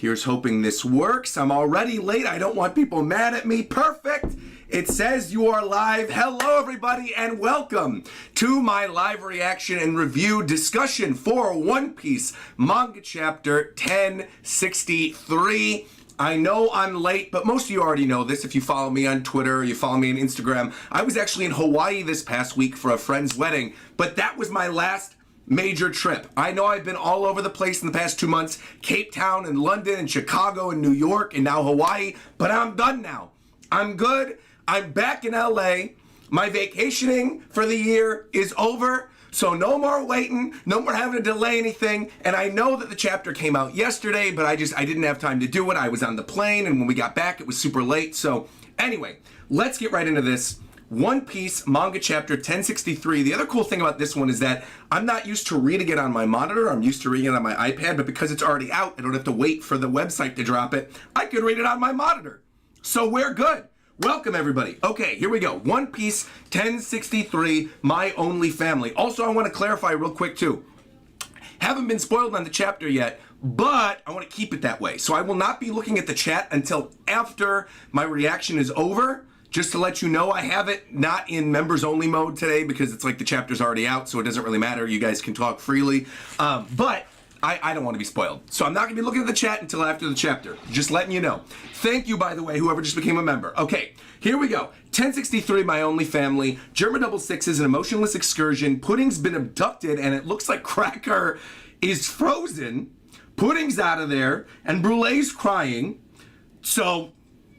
Here's hoping this works. I'm already late. I don't want people mad at me. Perfect. It says you are live. Hello, everybody, and welcome to my live reaction and review discussion for One Piece manga chapter 1063. I know I'm late, but most of you already know this if you follow me on Twitter or you follow me on Instagram. I was actually in Hawaii this past week for a friend's wedding, but that was my last major trip. I know I've been all over the place in the past 2 months, Cape Town and London and Chicago and New York and now Hawaii, but I'm done now. I'm good. I'm back in LA. My vacationing for the year is over. So no more waiting, no more having to delay anything. And I know that the chapter came out yesterday, but I didn't have time to do it. I was on the plane, and when we got back, it was super late. So anyway, let's get right into this. One Piece manga chapter 1063. The other cool thing about this one is that I'm not used to reading it on my monitor. I'm used to reading it on my iPad, but because it's already out, I don't have to wait for the website to drop it. I can read it on my monitor. So we're good. Welcome, everybody. Okay, here we go. One Piece 1063, My Only Family. Also, I want to clarify real quick, too. Haven't been spoiled on the chapter yet, but I want to keep it that way. So I will not be looking at the chat until after my reaction is over. Just to let you know, I have it not in members only mode today because it's like the chapter's already out, so it doesn't really matter. You guys can talk freely. But I don't want to be spoiled. So I'm not going to be looking at the chat until after the chapter. Just letting you know. Thank you, by the way, whoever just became a member. Okay, here we go. 1063, My Only Family. German Double Six is an emotionless excursion. Pudding's been abducted, and it looks like Cracker is frozen. Pudding's out of there, and Brulee's crying. So,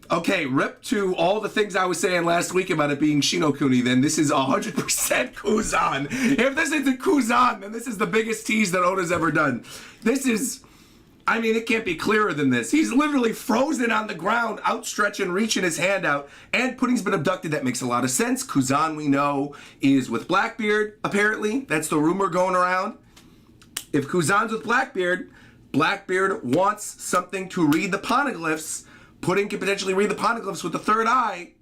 okay, rip to all the things I was saying last week about it being Shinokuni, then this is 100% Kuzan. If this isn't Kuzan, then this is the biggest tease that Oda's ever done. This is, I mean, it can't be clearer than this. He's literally frozen on the ground, outstretching, reaching his hand out, and Pudding's been abducted. That makes a lot of sense. Kuzan, we know, is with Blackbeard, apparently. That's the rumor going around. If Kuzan's with Blackbeard, Blackbeard wants something to read the poneglyphs. Pudding can potentially read the poneglyphs with the third eye.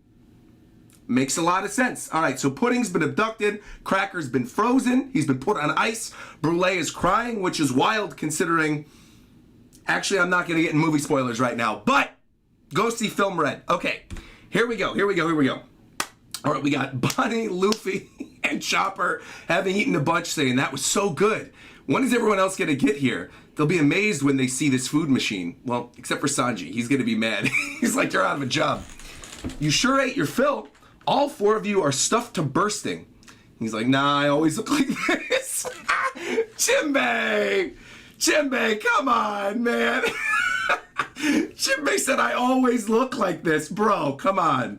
Makes a lot of sense. All right, so Pudding's been abducted. Cracker's been frozen. He's been put on ice. Brulee is crying, which is wild considering... Actually, I'm not going to get in movie spoilers right now, but go see Film Red. Okay, here we go. All right, we got Bonnie, Luffy, and Chopper having eaten a bunch saying that was so good. When is everyone else going to get here? They'll be amazed when they see this food machine. Well, except for Sanji. He's going to be mad. He's like, you're out of a job. You sure ate your fill. All 4 of you are stuffed to bursting. He's like, nah, I always look like this. Jinbei! Jinbei, come on, man. Jinbei said, I always look like this. Bro, come on.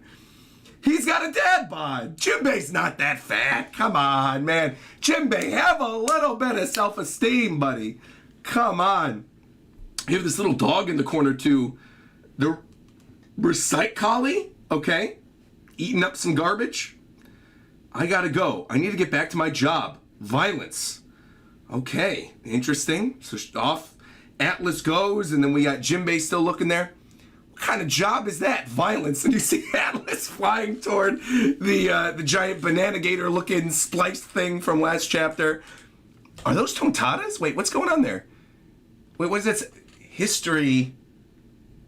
He's got a dad bod. Jinbei's not that fat. Come on, man. Jinbei, have a little bit of self-esteem, buddy. Come on. You have this little dog in the corner, too. The recite collie, okay? Eating up some garbage. I gotta go. I need to get back to my job. Violence. Okay, interesting. So off Atlas goes, and then we got Jinbei still looking there. What kind of job is that? Violence. And you see Atlas flying toward the giant banana gator looking spliced thing from last chapter. Are those tontadas? Wait, what's going on there? Wait, what is that? History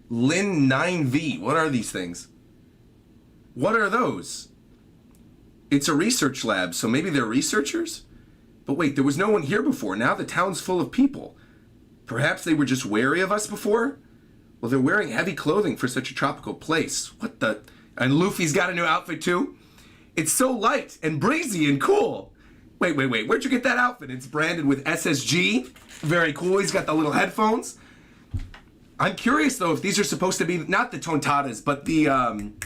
Lin 9V. What are these things? What are those? It's a research lab, so maybe they're researchers? But wait, there was no one here before. Now the town's full of people. Perhaps they were just wary of us before? Well, they're wearing heavy clothing for such a tropical place. What the? And Luffy's got a new outfit too? It's so light and breezy and cool. Wait, where'd you get that outfit? It's branded with SSG. Very cool. He's got the little headphones. I'm curious, though, if these are supposed to be, not the tontadas, but the, I'm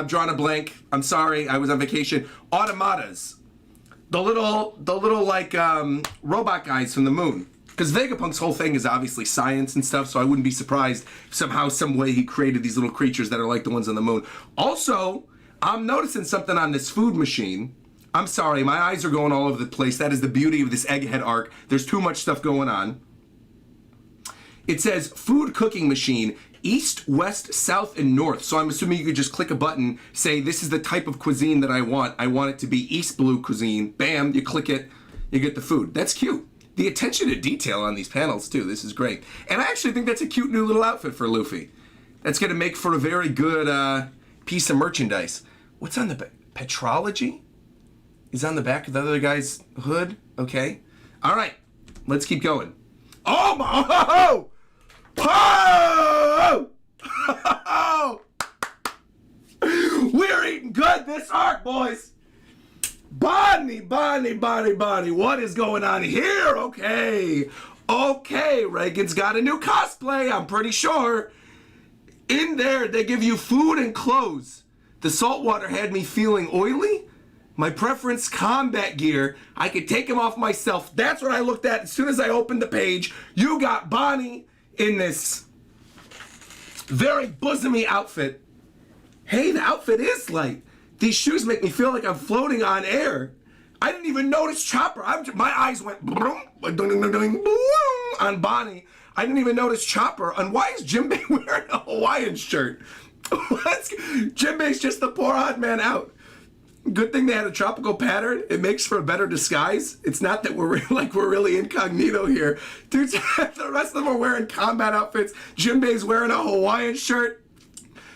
drawing a blank. I'm sorry, I was on vacation. Automatas. The little like, robot guys from the moon. Because Vegapunk's whole thing is obviously science and stuff, so I wouldn't be surprised if somehow, some way he created these little creatures that are like the ones on the moon. Also, I'm noticing something on this food machine. I'm sorry, my eyes are going all over the place. That is the beauty of this Egghead arc. There's too much stuff going on. It says food cooking machine, east, west, south, and north. So I'm assuming you could just click a button, say this is the type of cuisine that I want. I want it to be East Blue cuisine. Bam, you click it, you get the food. That's cute. The attention to detail on these panels, too. This is great. And I actually think that's a cute new little outfit for Luffy. That's going to make for a very good piece of merchandise. What's on the back? Petrology? Is on the back of the other guy's hood? Okay. All right. Let's keep going. Oh, my... Oh! Oh! Oh! We're eating good this arc, boys. Bonnie, what is going on here? Okay, Reagan's got a new cosplay, I'm pretty sure. In there, they give you food and clothes. The saltwater had me feeling oily. My preference, combat gear. I could take him off myself. That's what I looked at as soon as I opened the page. You got Bonnie in this very bosomy outfit. Hey, the outfit is light. These shoes make me feel like I'm floating on air. I didn't even notice Chopper. My eyes went on Bonnie. I didn't even notice Chopper. And why is Jinbei wearing a Hawaiian shirt? Jinbei's just the poor odd man out. Good thing they had a tropical pattern. It makes for a better disguise. It's not that we're really incognito here. Dude, the rest of them are wearing combat outfits. Jinbei's wearing a Hawaiian shirt.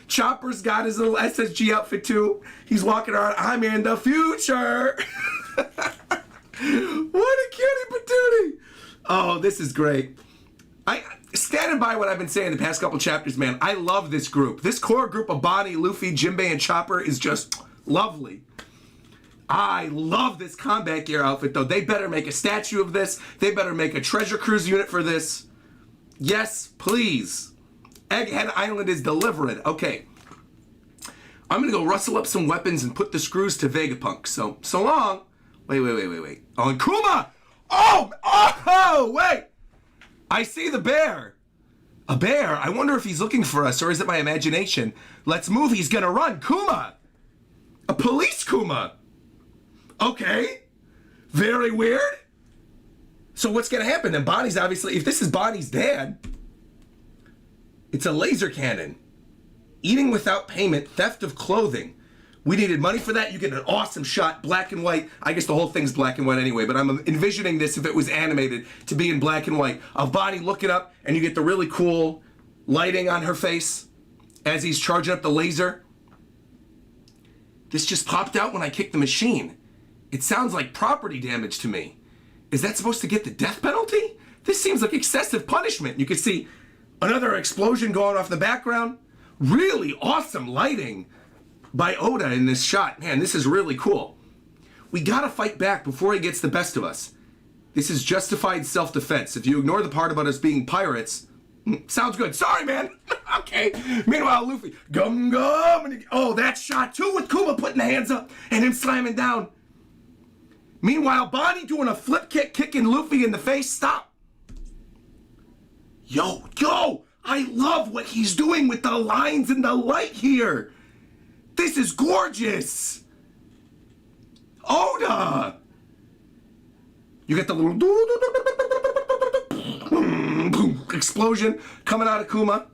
Chopper's got his little SSG outfit too. He's walking around, I'm in the future. What a cutie patootie. Oh, this is great. Standing by what I've been saying the past couple chapters, man, I love this group. This core group of Bonnie, Luffy, Jinbei, and Chopper is just lovely. I love this combat gear outfit, though. They better make a statue of this. They better make a treasure cruise unit for this. Yes, please. Egghead Island is delivering. Okay. I'm going to go rustle up some weapons and put the screws to Vegapunk. So long. Wait. Oh, and Kuma! Oh, wait! I see the bear. A bear? I wonder if he's looking for us, or is it my imagination? Let's move. He's going to run. Kuma! A police Kuma! Okay. Very weird. So what's going to happen? Then Bonnie's obviously... If this is Bonnie's dad... It's a laser cannon. Eating without payment, theft of clothing. We needed money for that. You get an awesome shot, black and white. I guess the whole thing's black and white anyway, but I'm envisioning this, if it was animated, to be in black and white. Of Bonnie looking up, and you get the really cool lighting on her face as he's charging up the laser. This just popped out when I kicked the machine. It sounds like property damage to me. Is that supposed to get the death penalty? This seems like excessive punishment. You can see another explosion going off in the background. Really awesome lighting by Oda in this shot. Man, this is really cool. We gotta fight back before he gets the best of us. This is justified self-defense. If you ignore the part about us being pirates, sounds good. Sorry, man. Okay. Meanwhile, Luffy, gum. Oh, that shot too with Kuma putting the hands up and him slamming down. Meanwhile, Bonnie doing a flip kick, kicking Luffy in the face. Stop. Yo, I love what he's doing with the lines and the light here. This is gorgeous. Oda. You get the little explosion coming out of Kuma.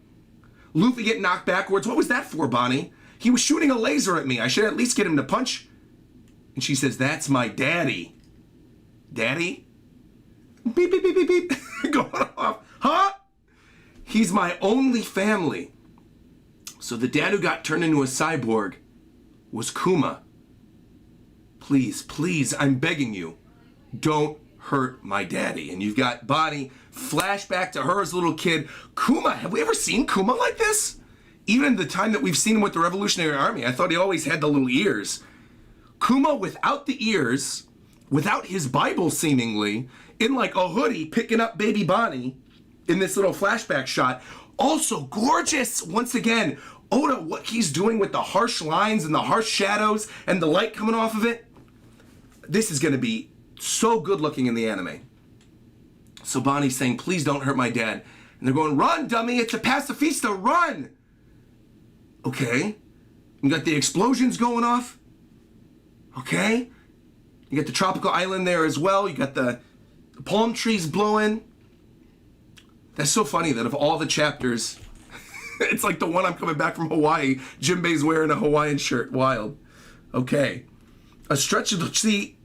Luffy getting knocked backwards. What was that for, Bonnie? He was shooting a laser at me. I should at least get him to punch. And she says, that's my daddy. Daddy? Beep, beep, beep, beep, beep. Going off. Huh? He's my only family. So the dad who got turned into a cyborg was Kuma. Please, I'm begging you, don't hurt my daddy. And you've got Bonnie, flashback to her as a little kid. Kuma, have we ever seen Kuma like this? Even the time that we've seen him with the Revolutionary Army, I thought he always had the little ears. Kuma without the ears, without his Bible seemingly, in like a hoodie, picking up baby Bonnie in this little flashback shot. Also gorgeous, once again. Oda, what he's doing with the harsh lines and the harsh shadows and the light coming off of it. This is going to be so good looking in the anime. So Bonnie's saying, please don't hurt my dad. And they're going, run, dummy, it's a pacifista, run! Okay. You got the explosions going off. Okay. You got the tropical island there as well. You got the palm trees blowing. That's so funny that of all the chapters, it's like the one I'm coming back from Hawaii. Jinbei's wearing a Hawaiian shirt. Wild. Okay. A stretch of the... See...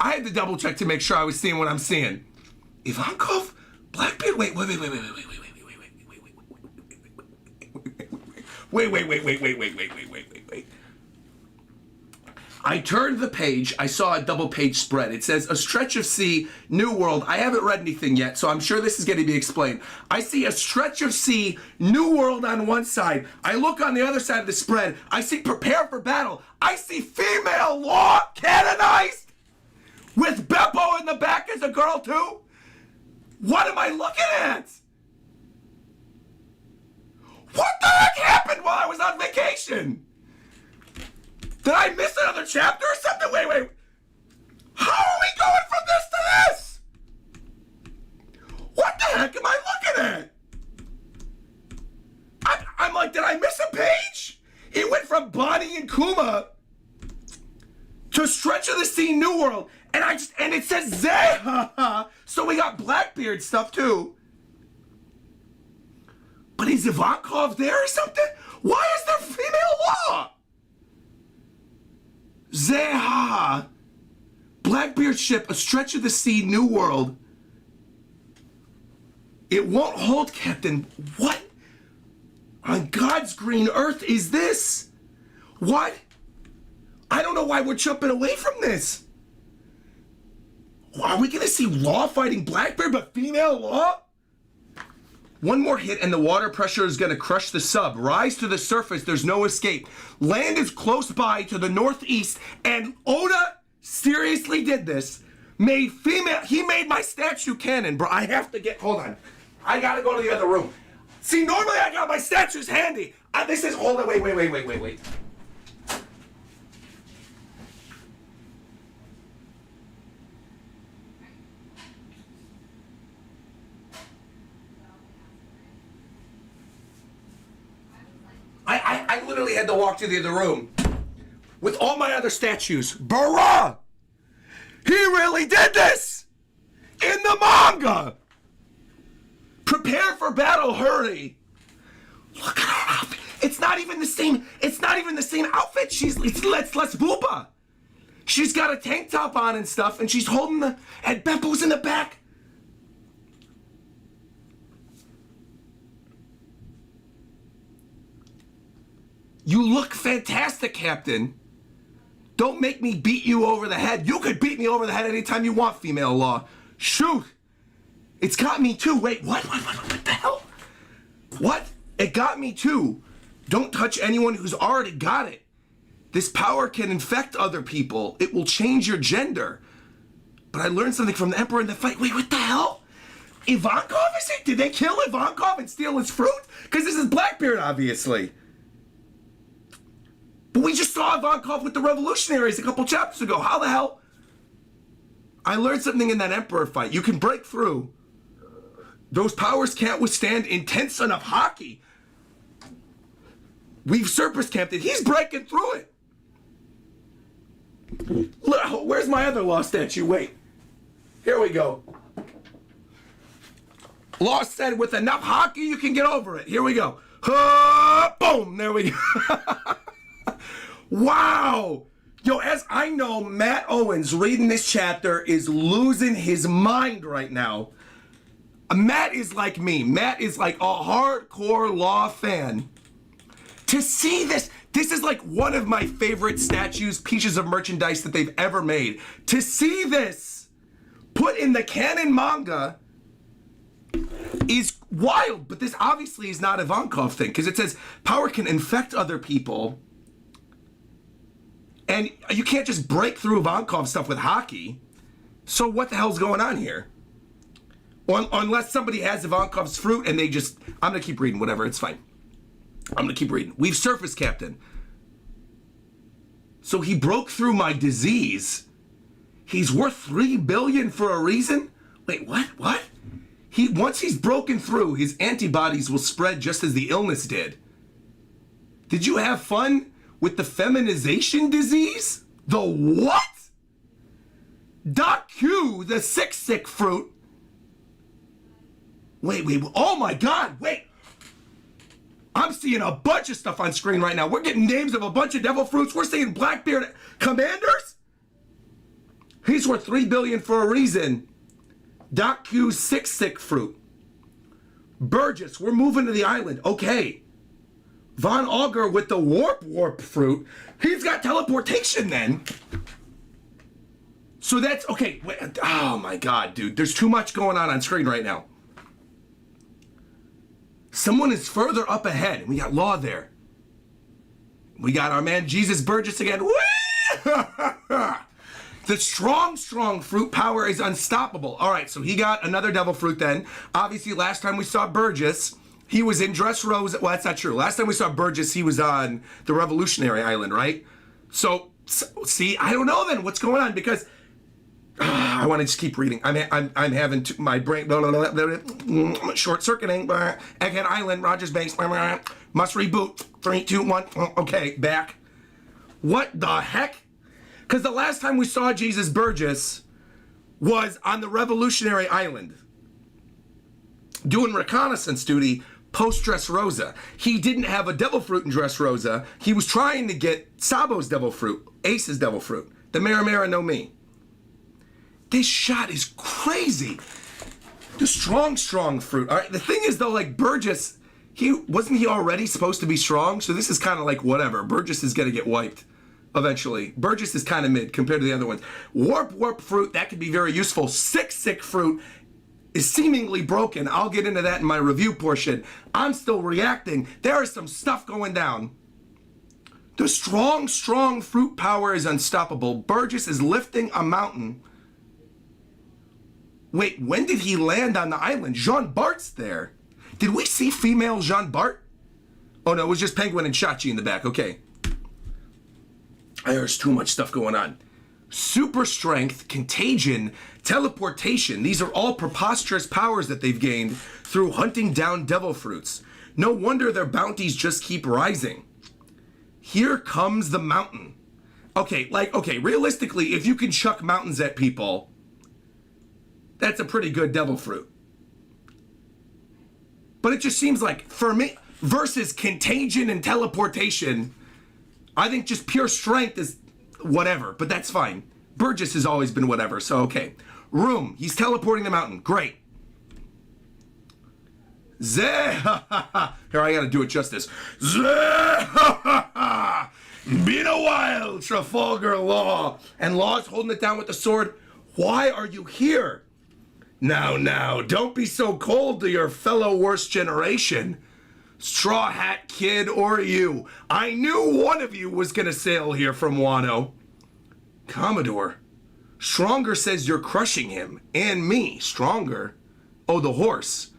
I had to double check to make sure I was seeing what I'm seeing. Ivankov, Blackbeard. Wait. I turned the page. I saw a double page spread. It says A Stretch of Sea, New World. I haven't read anything yet, so I'm sure this is going to be explained. I see A Stretch of Sea, New World on one side. I look on the other side of the spread. I see Prepare for Battle. I see female law canonized with Beppo in the back as a girl too. What am I looking at? What the heck happened while I was on vacation? Did I miss another chapter or something? Wait. How are we going from this to this? What the heck am I looking at? I'm like, did I miss a page? It went from Bonnie and Kuma to Stretch of the Sea, New World, and it says Zeha. So we got Blackbeard stuff too. But is Ivankov there or something? Why is there female law? Zeha, Blackbeard ship, A Stretch of the Sea, New World. It won't hold, Captain. What on God's green earth is this? What? I don't know why we're jumping away from this. Are we gonna see Law fighting Blackbeard, but female Law? One more hit and the water pressure is gonna crush the sub. Rise to the surface, there's no escape. Land is close by to the northeast, and Oda seriously did this. He made my statue canon, bro. I have to hold on. I gotta go to the other room. See, normally I got my statues handy. Hold on, wait. I literally had to walk to the other room with all my other statues. Bruh! He really did this! In the manga! Prepare for battle, hurry! Look at her outfit. It's not even the same outfit. It's less Booba. She's got a tank top on and stuff, and she's holding and Beppo's in the back. You look fantastic, Captain. Don't make me beat you over the head. You could beat me over the head anytime you want, female Law. Shoot. It's got me too. Wait, what the hell? What? It got me too. Don't touch anyone who's already got it. This power can infect other people. It will change your gender. But I learned something from the Emperor in the fight. Wait, what the hell? Ivankov, is it? Did they kill Ivankov and steal his fruit? Because this is Blackbeard, obviously. But we just saw Ivankov with the revolutionaries a couple chapters ago. How the hell? I learned something in that Emperor fight. You can break through. Those powers can't withstand intense enough hockey. We've surface camped it. He's breaking through it. Look, where's my other Law statue? Wait. Here we go. Law said with enough hockey, you can get over it. Here we go. Boom. There we go. Wow! Yo, as I know, Matt Owens reading this chapter is losing his mind right now. Matt is like me. Matt is like a hardcore Law fan. To see this is like one of my favorite statues, pieces of merchandise that they've ever made. To see this put in the canon manga is wild, but this obviously is not a Ivankov thing, because it says power can infect other people. And you can't just break through Ivankov stuff with hockey. So what the hell's going on here? Unless somebody has Ivankov's fruit and they just... I'm going to keep reading, whatever, it's fine. I'm going to keep reading. We've surfaced, Captain. So he broke through my disease. He's worth $3 billion for a reason? Wait, what? Once he's broken through, his antibodies will spread just as the illness did. Did you have fun with the feminization disease? The what? Doc Q, the sick fruit. Wait, oh my God, wait. I'm seeing a bunch of stuff on screen right now. We're getting names of a bunch of devil fruits. We're seeing Blackbeard commanders. He's worth $3 billion for a reason. Doc Q's sick fruit. Burgess, we're moving to the island. Okay. Von Auger with the warp fruit. He's got teleportation then. So that's, okay. Wait, oh my God, dude. There's too much going on screen right now. Someone is further up ahead. We got Law there. We got our man Jesus Burgess again. The strong fruit power is unstoppable. All right, so he got another devil fruit then. Obviously, last time we saw Burgess, he was in Dressrosa. Well, that's not true. Last time we saw Burgess, he was on the Revolutionary Island, right? So see, I don't know then what's going on because I want to just keep reading. I'm having my brain short circuiting. Egghead Island, RogersBase. Must reboot. 3, 2, 1. Okay, back. What the heck? Because the last time we saw Jesus Burgess was on the Revolutionary Island doing reconnaissance duty post Dressrosa. He didn't have a devil fruit in Dressrosa. He was trying to get Sabo's devil fruit, Ace's devil fruit, the Mara no Mi. This shot is crazy. The strong fruit. All right, the thing is though, like Burgess, wasn't he already supposed to be strong? So this is kind of like whatever. Burgess is gonna get wiped eventually. Burgess is kind of mid compared to the other ones. Warp fruit, that could be very useful. Sick fruit is seemingly broken. I'll get into that in my review portion. I'm still reacting. There is some stuff going down. The strong fruit power is unstoppable. Burgess is lifting a mountain. Wait, when did he land on the island? Jean Bart's there. Did we see female Jean Bart? Oh no, it was just Penguin and Shachi in the back. Okay. There's too much stuff going on. Super strength, contagion, teleportation. These are all preposterous powers that they've gained through hunting down devil fruits. No wonder their bounties just keep rising. Here comes the mountain. Okay, realistically, if you can chuck mountains at people, that's a pretty good devil fruit. But it just seems like, for me, versus contagion and teleportation, I think just pure strength is whatever, but that's fine. Burgess has always been whatever, so okay. Room, he's teleporting the mountain. Great. Here, I gotta do it justice. Been a while, Trafalgar Law. And Law's holding it down with the sword. Why are you here? Now, don't be so cold to your fellow worst generation. Straw Hat Kid or you. I knew one of you was gonna sail here from Wano. Commodore, Stronger says you're crushing him. And me. Stronger? Oh, the horse.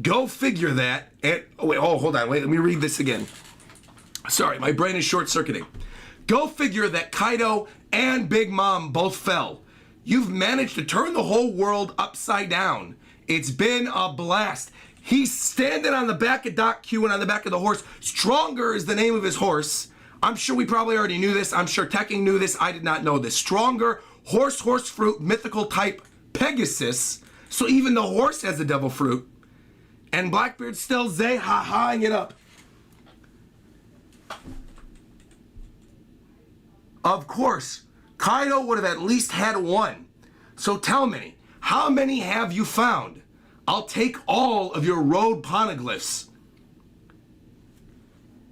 Go figure that. And hold on. Let me read this again. Sorry, my brain is short-circuiting. Go figure that Kaido and Big Mom both fell. You've managed to turn the whole world upside down. It's been a blast. He's standing on the back of Doc Q and on the back of the horse. Stronger is the name of his horse. I'm sure we probably already knew this. I'm sure Tekking knew this. I did not know this. Stronger, horse fruit, mythical type, Pegasus. So even the horse has a devil fruit. And Blackbeard's still ha-haing it up. Of course, Kaido would have at least had one. So tell me, how many have you found? I'll take all of your road poneglyphs.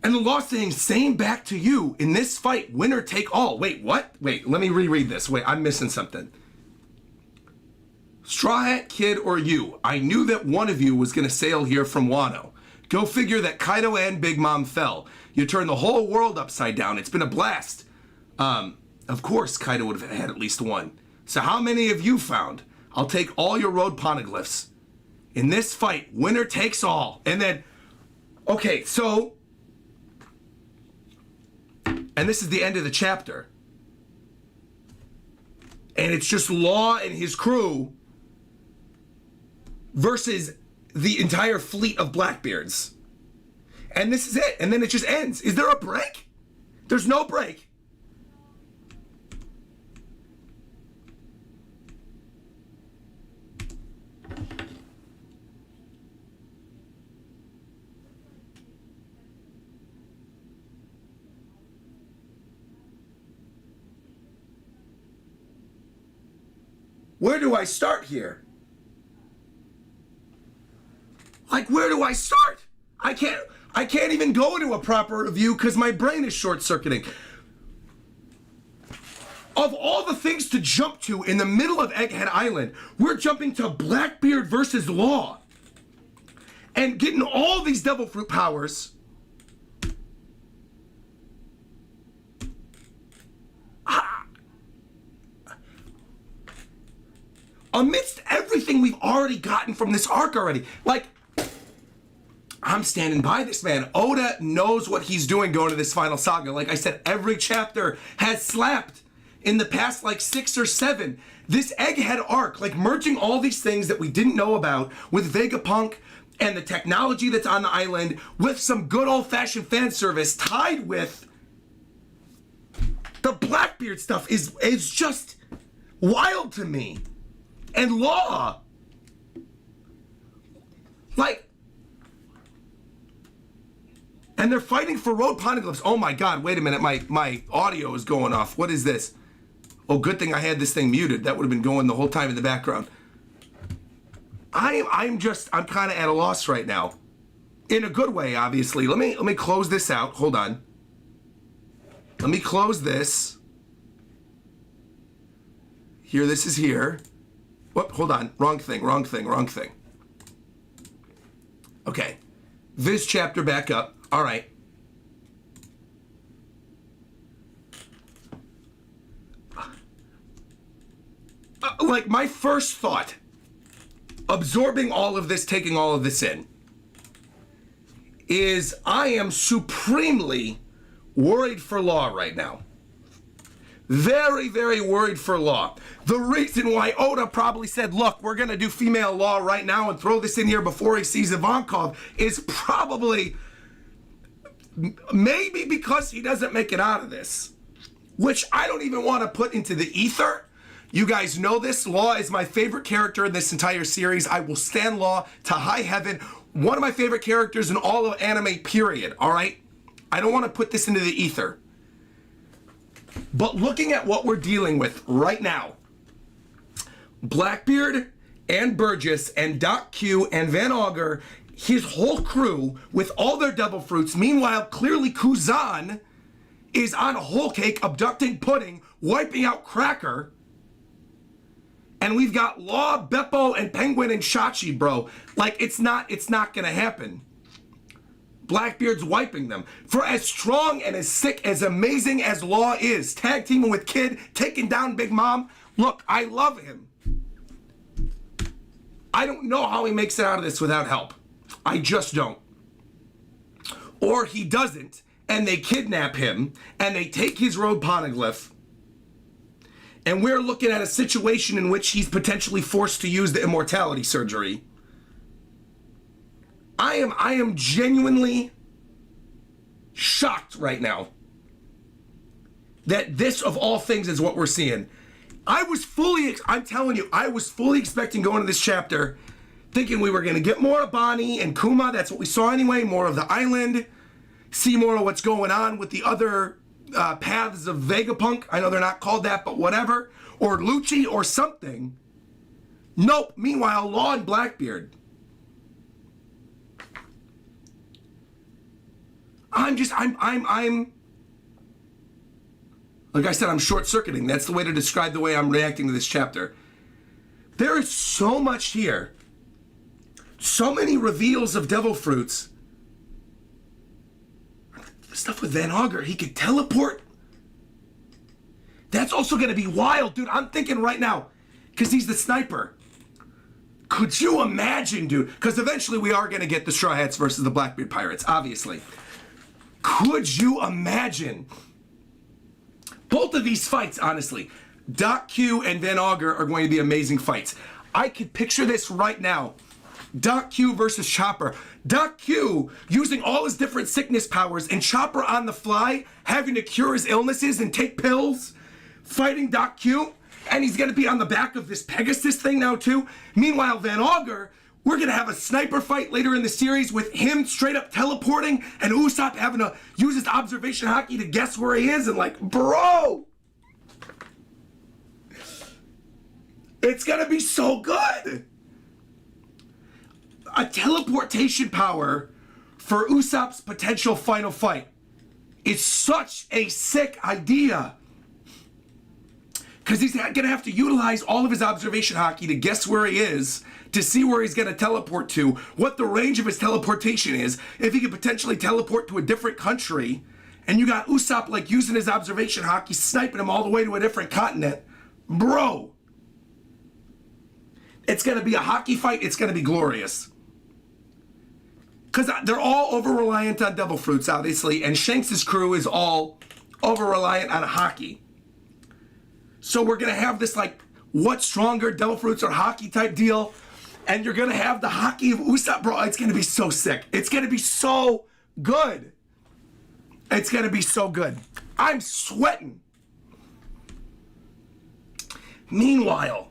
And the law saying, same back to you. In this fight, winner take all. Wait, what? Wait, let me reread this. Wait, I'm missing something. Straw Hat Kid or you, I knew that one of you was going to sail here from Wano. Go figure that Kaido and Big Mom fell. You turned the whole world upside down. It's been a blast. Of course, Kaido would have had at least one. So how many have you found? I'll take all your road poneglyphs. In this fight, winner takes all. And then, okay, so, and this is the end of the chapter. And it's just Law and his crew versus the entire fleet of Blackbeards. And this is it. And then it just ends. Is there a break? There's no break. where do I start here? Like, where do I start? I can't even go into a proper review because my brain is short-circuiting. Of all the things to jump to in the middle of Egghead Island, we're jumping to Blackbeard versus Law. And getting all these devil fruit powers. Amidst everything we've already gotten from this arc already. Like, I'm standing by this, man. Oda knows what he's doing going to this final saga. Like I said, every chapter has slapped in the past like 6 or 7. This Egghead arc, like merging all these things that we didn't know about with Vegapunk and the technology that's on the island with some good old-fashioned fan service tied with the Blackbeard stuff is just wild to me. And Law. Like, and they're fighting for road poneglyphs. Oh my God, wait a minute, my audio is going off. What is this? Oh, good thing I had this thing muted. That would have been going the whole time in the background. I'm kind of at a loss right now. In a good way, obviously. Let me close this out. Hold on. Let me close this. Here, this is here. Whoop, hold on. Wrong thing. Okay. Viz chapter back up. All right. Like, my first thought, absorbing all of this, taking all of this in, is I am supremely worried for Law right now. Very, very worried for Law. The reason why Oda probably said, look, we're going to do female Law right now and throw this in here before he sees Ivankov is probably maybe because he doesn't make it out of this, which I don't even want to put into the ether. You guys know this. Law is my favorite character in this entire series. I will stand Law to high heaven. One of my favorite characters in all of anime, period. All right? I don't want to put this into the ether. But looking at what we're dealing with right now, Blackbeard and Burgess and Doc Q and Van Augur, his whole crew with all their devil fruits. Meanwhile, clearly Kuzan is on Whole Cake, abducting Pudding, wiping out Cracker. And we've got Law, Beppo, and Penguin and Shachi, bro. Like, it's not gonna happen. Blackbeard's wiping them. For as strong and as sick, as amazing as Law is, tag teaming with Kid, taking down Big Mom, look, I love him. I don't know how he makes it out of this without help. I just don't. Or he doesn't, and they kidnap him, and they take his road poneglyph, and we're looking at a situation in which he's potentially forced to use the immortality surgery. I am genuinely shocked right now that this, of all things, is what we're seeing. I'm telling you, I was fully expecting going to this chapter thinking we were going to get more of Bonnie and Kuma. That's what we saw anyway. More of the island. See more of what's going on with the other paths of Vegapunk. I know they're not called that, but whatever. Or Lucci or something. Nope. Meanwhile, Law and Blackbeard. I'm like I said, I'm short-circuiting. That's the way to describe the way I'm reacting to this chapter. There is so much here. So many reveals of devil fruits. The stuff with Van Augur, he could teleport. That's also going to be wild, dude. I'm thinking right now, because he's the sniper. Could you imagine, dude? Because eventually we are going to get the Straw Hats versus the Blackbeard Pirates, obviously. Could you imagine? Both of these fights, honestly, Doc Q and Van Augur are going to be amazing fights. I could picture this right now. Doc Q versus Chopper. Doc Q using all his different sickness powers and Chopper on the fly having to cure his illnesses and take pills, fighting Doc Q, and he's going to be on the back of this Pegasus thing now too. Meanwhile, Van Augur, we're going to have a sniper fight later in the series with him straight up teleporting and Usopp having to use his observation hockey to guess where he is, and like, bro! It's gonna be so good. A teleportation power for Usopp's potential final fight is such a sick idea. Because he's gonna have to utilize all of his observation hockey to guess where he is, to see where he's gonna teleport to, what the range of his teleportation is, if he could potentially teleport to a different country, and you got Usopp like using his observation hockey, sniping him all the way to a different continent. Bro, it's gonna be a hockey fight, it's gonna be glorious. Because they're all over-reliant on devil fruits, obviously, and Shanks' crew is all over-reliant on hockey. So we're gonna have this like, what's stronger, devil fruits or hockey type deal, and you're gonna have the hockey of Usopp, bro. It's gonna be so sick. It's gonna be so good. It's gonna be so good. I'm sweating. Meanwhile,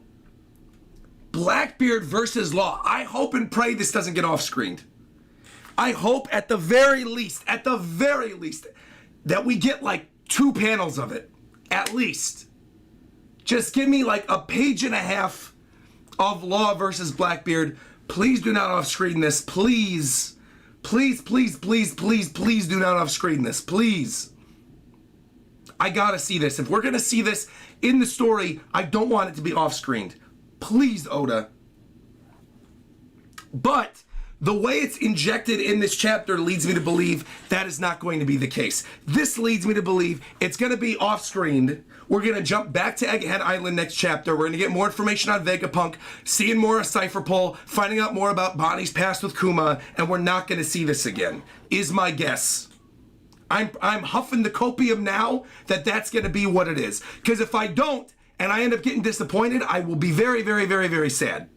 Blackbeard versus Law. I hope and pray this doesn't get off-screened. I hope at the very least, that we get like 2 panels of it, at least. Just give me like a page and a half of Law versus Blackbeard. Please do not off-screen this. Please. Please, please, please, please, please do not off-screen this. Please. I gotta see this. If we're gonna see this in the story, I don't want it to be off-screened. Please, Oda. But the way it's injected in this chapter leads me to believe that is not going to be the case. This leads me to believe it's going to be off-screened. We're going to jump back to Egghead Island next chapter. We're going to get more information on Vegapunk, seeing more of Cypher Pole, finding out more about Bonnie's past with Kuma, and we're not going to see this again, is my guess. I'm huffing the copium now that that's going to be what it is. Because if I don't, and I end up getting disappointed, I will be very, very, very, very sad.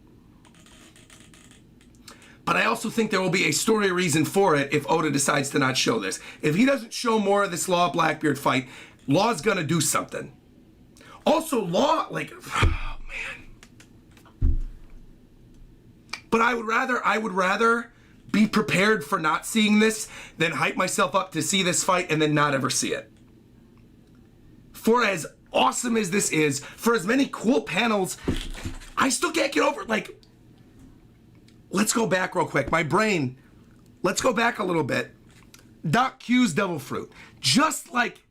But I also think there will be a story reason for it if Oda decides to not show this. If he doesn't show more of this Law Blackbeard fight, Law's gonna do something. Also, Law, like, oh man. But I would rather be prepared for not seeing this than hype myself up to see this fight and then not ever see it. For as awesome as this is, for as many cool panels, I still can't get over it. Like, let's go back real quick. My brain, let's go back a little bit. Doc Q's Devil Fruit. Just like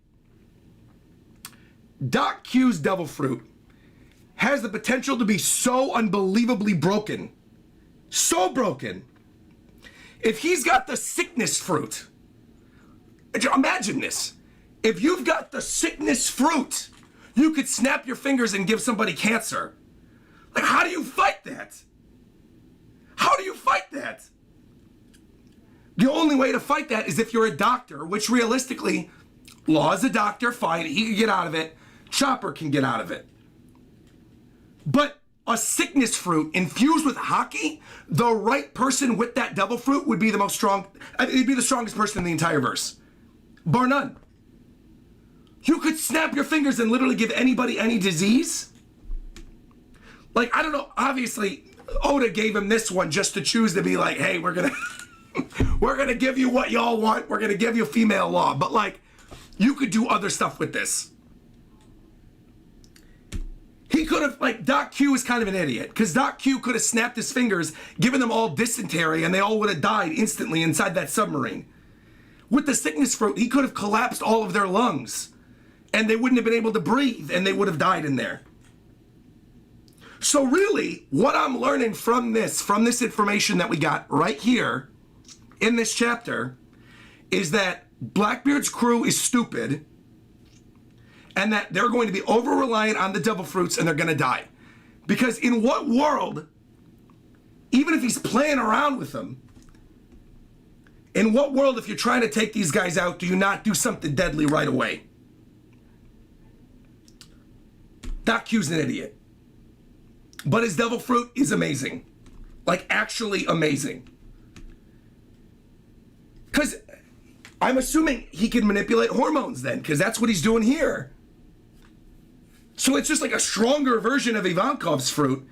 Doc Q's Devil Fruit has the potential to be so unbelievably broken. So broken. If he's got the sickness fruit, imagine this. If you've got the sickness fruit, you could snap your fingers and give somebody cancer. Like, how do you fight that? How do you fight that? The only way to fight that is if you're a doctor, which realistically, Law is a doctor, fine, he can get out of it. Chopper can get out of it. But a sickness fruit infused with hockey, the right person with that devil fruit would be the most strong, it'd be the strongest person in the entire verse. Bar none. You could snap your fingers and literally give anybody any disease. Like, I don't know, obviously, Oda gave him this one just to choose to be like, hey, we're gonna give you what y'all want. We're gonna give you female Law. But like, you could do other stuff with this. He could have, like, Doc Q is kind of an idiot, because Doc Q could have snapped his fingers, given them all dysentery, and they all would have died instantly inside that submarine. With the sickness fruit, he could have collapsed all of their lungs, and they wouldn't have been able to breathe, and they would have died in there. So really, what I'm learning from this information that we got right here in this chapter is that Blackbeard's crew is stupid and that they're going to be over-reliant on the devil fruits and they're going to die. Because in what world, even if he's playing around with them, in what world, if you're trying to take these guys out, do you not do something deadly right away? Doc Q's an idiot. But his devil fruit is amazing. Like, actually amazing. Because I'm assuming he can manipulate hormones then, because that's what he's doing here. So it's just like a stronger version of Ivankov's fruit,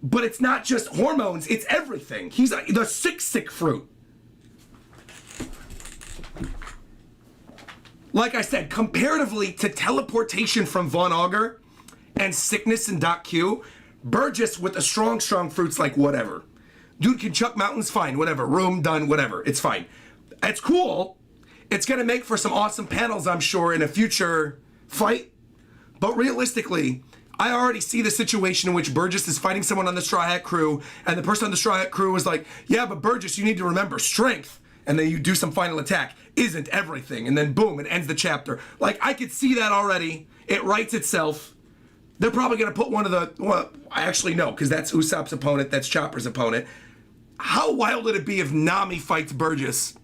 but it's not just hormones, it's everything. He's the sick fruit. Like I said, comparatively to teleportation from Von Augur and sickness in Doc Q, Burgess with the strong fruits, like whatever. Dude can chuck mountains, fine, whatever. Room, done, whatever. It's fine. It's cool. It's going to make for some awesome panels, I'm sure, in a future fight. But realistically, I already see the situation in which Burgess is fighting someone on the Straw Hat crew, and the person on the Straw Hat crew is like, yeah, but Burgess, you need to remember, strength, and then you do some final attack, isn't everything, and then boom, it ends the chapter. Like, I could see that already. It writes itself. They're probably going to put one of the, well, I actually know, because that's Usopp's opponent, that's Chopper's opponent. How wild would it be if Nami fights Burgess?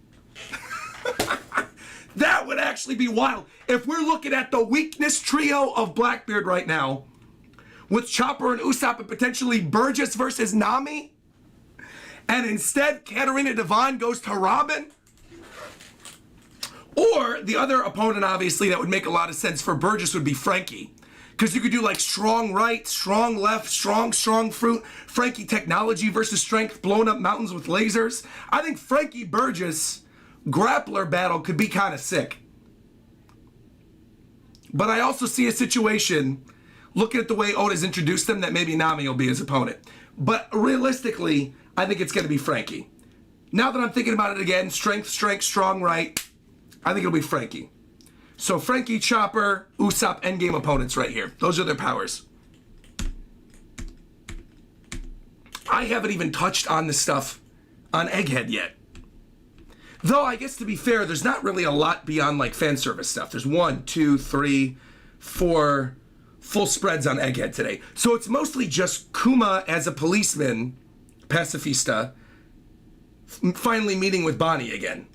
That would actually be wild. If we're looking at the weakness trio of Blackbeard right now, with Chopper and Usopp and potentially Burgess versus Nami, and instead Katarina Devon goes to Robin, or the other opponent, obviously, that would make a lot of sense for Burgess would be Frankie. Because you could do like strong right, strong left, strong fruit, Frankie technology versus strength, blowing up mountains with lasers. I think Frankie Burgess grappler battle could be kind of sick. But I also see a situation, looking at the way Oda's introduced them, that maybe Nami will be his opponent. But realistically, I think it's going to be Frankie. Now that I'm thinking about it again, strength, strong right, I think it'll be Frankie. So Frankie, Chopper, Usopp, endgame opponents right here. Those are their powers. I haven't even touched on the stuff on Egghead yet. Though, I guess to be fair, there's not really a lot beyond like fan service stuff. There's 1, 2, 3, 4 full spreads on Egghead today. So it's mostly just Kuma as a policeman, pacifista, finally meeting with Bonnie again.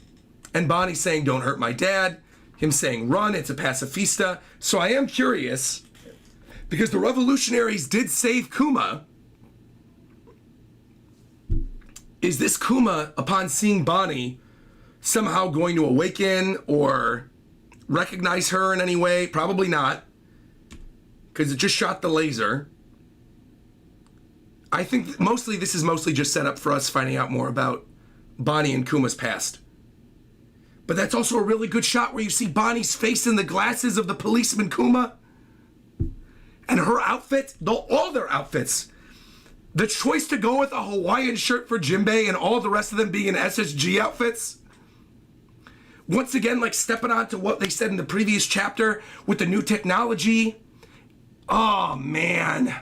And Bonnie saying, don't hurt my dad. Him saying, run, it's a pacifista. So I am curious, because the revolutionaries did save Kuma. Is this Kuma, upon seeing Bonnie, somehow going to awaken or recognize her in any way? Probably not, because it just shot the laser. I think this is mostly just set up for us finding out more about Bonnie and Kuma's past. But that's also a really good shot where you see Bonnie's face in the glasses of the policeman Kuma. And her outfit, all their outfits. The choice to go with a Hawaiian shirt for Jinbei and all the rest of them being in SSG outfits. Once again, like stepping on to what they said in the previous chapter with the new technology. Oh, man.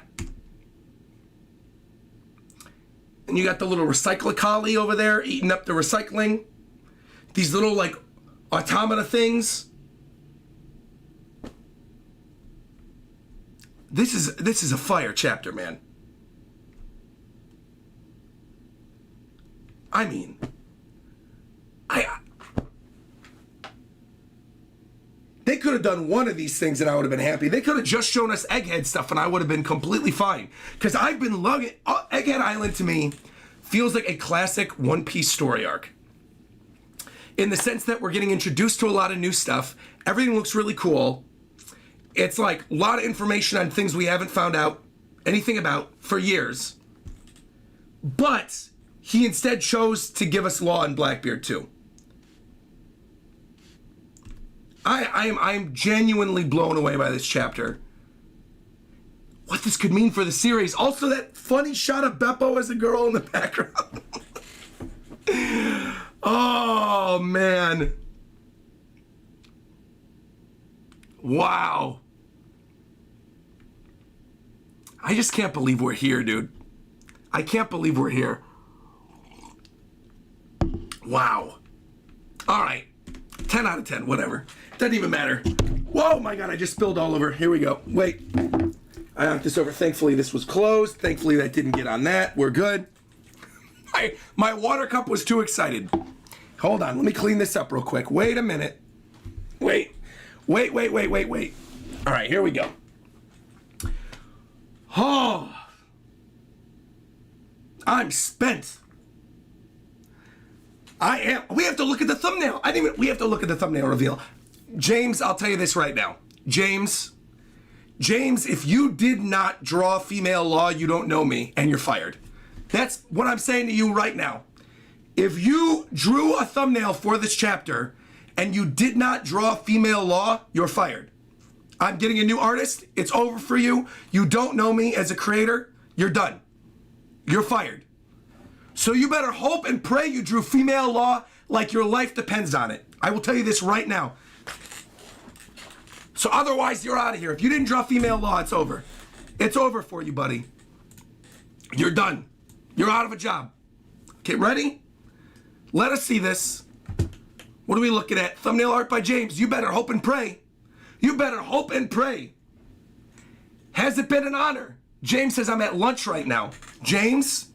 And you got the little recyclicali over there eating up the recycling. These little, like, automata things. This is a fire chapter, man. I mean, they could have done one of these things and I would have been happy. They could have just shown us Egghead stuff and I would have been completely fine. Because I've been loving it. Egghead Island to me feels like a classic One Piece story arc. In the sense that we're getting introduced to a lot of new stuff. Everything looks really cool. It's like a lot of information on things we haven't found out anything about for years. But he instead chose to give us Law and Blackbeard too. I'm genuinely blown away by this chapter. What this could mean for the series. Also that funny shot of Beppo as a girl in the background. Oh, man. Wow. I just can't believe we're here, dude. I can't believe we're here. Wow. All right. 10 out of 10, whatever. Doesn't even matter. Whoa, my God, I just spilled all over. Here we go. Wait. I knocked this over. Thankfully, this was closed. Thankfully, that didn't get on that. We're good. My water cup was too excited. Hold on, let me clean this up real quick. Wait a minute. Wait. All right, here we go. Oh, I'm spent. I am. We have to look at the thumbnail. We have to look at the thumbnail reveal. James, I'll tell you this right now. James, if you did not draw female Law, you don't know me, and you're fired. That's what I'm saying to you right now. If you drew a thumbnail for this chapter and you did not draw female Law, you're fired. I'm getting a new artist. It's over for you. You don't know me as a creator. You're done. You're fired. So you better hope and pray you drew female law like your life depends on it. I will tell you this right now. So otherwise, you're out of here. If you didn't draw female law, it's over. It's over for you, buddy. You're done. You're out of a job. Okay, ready? Let us see this. What are we looking at? Thumbnail art by James. You better hope and pray. You better hope and pray. Has it been an honor? James says I'm at lunch right now. James?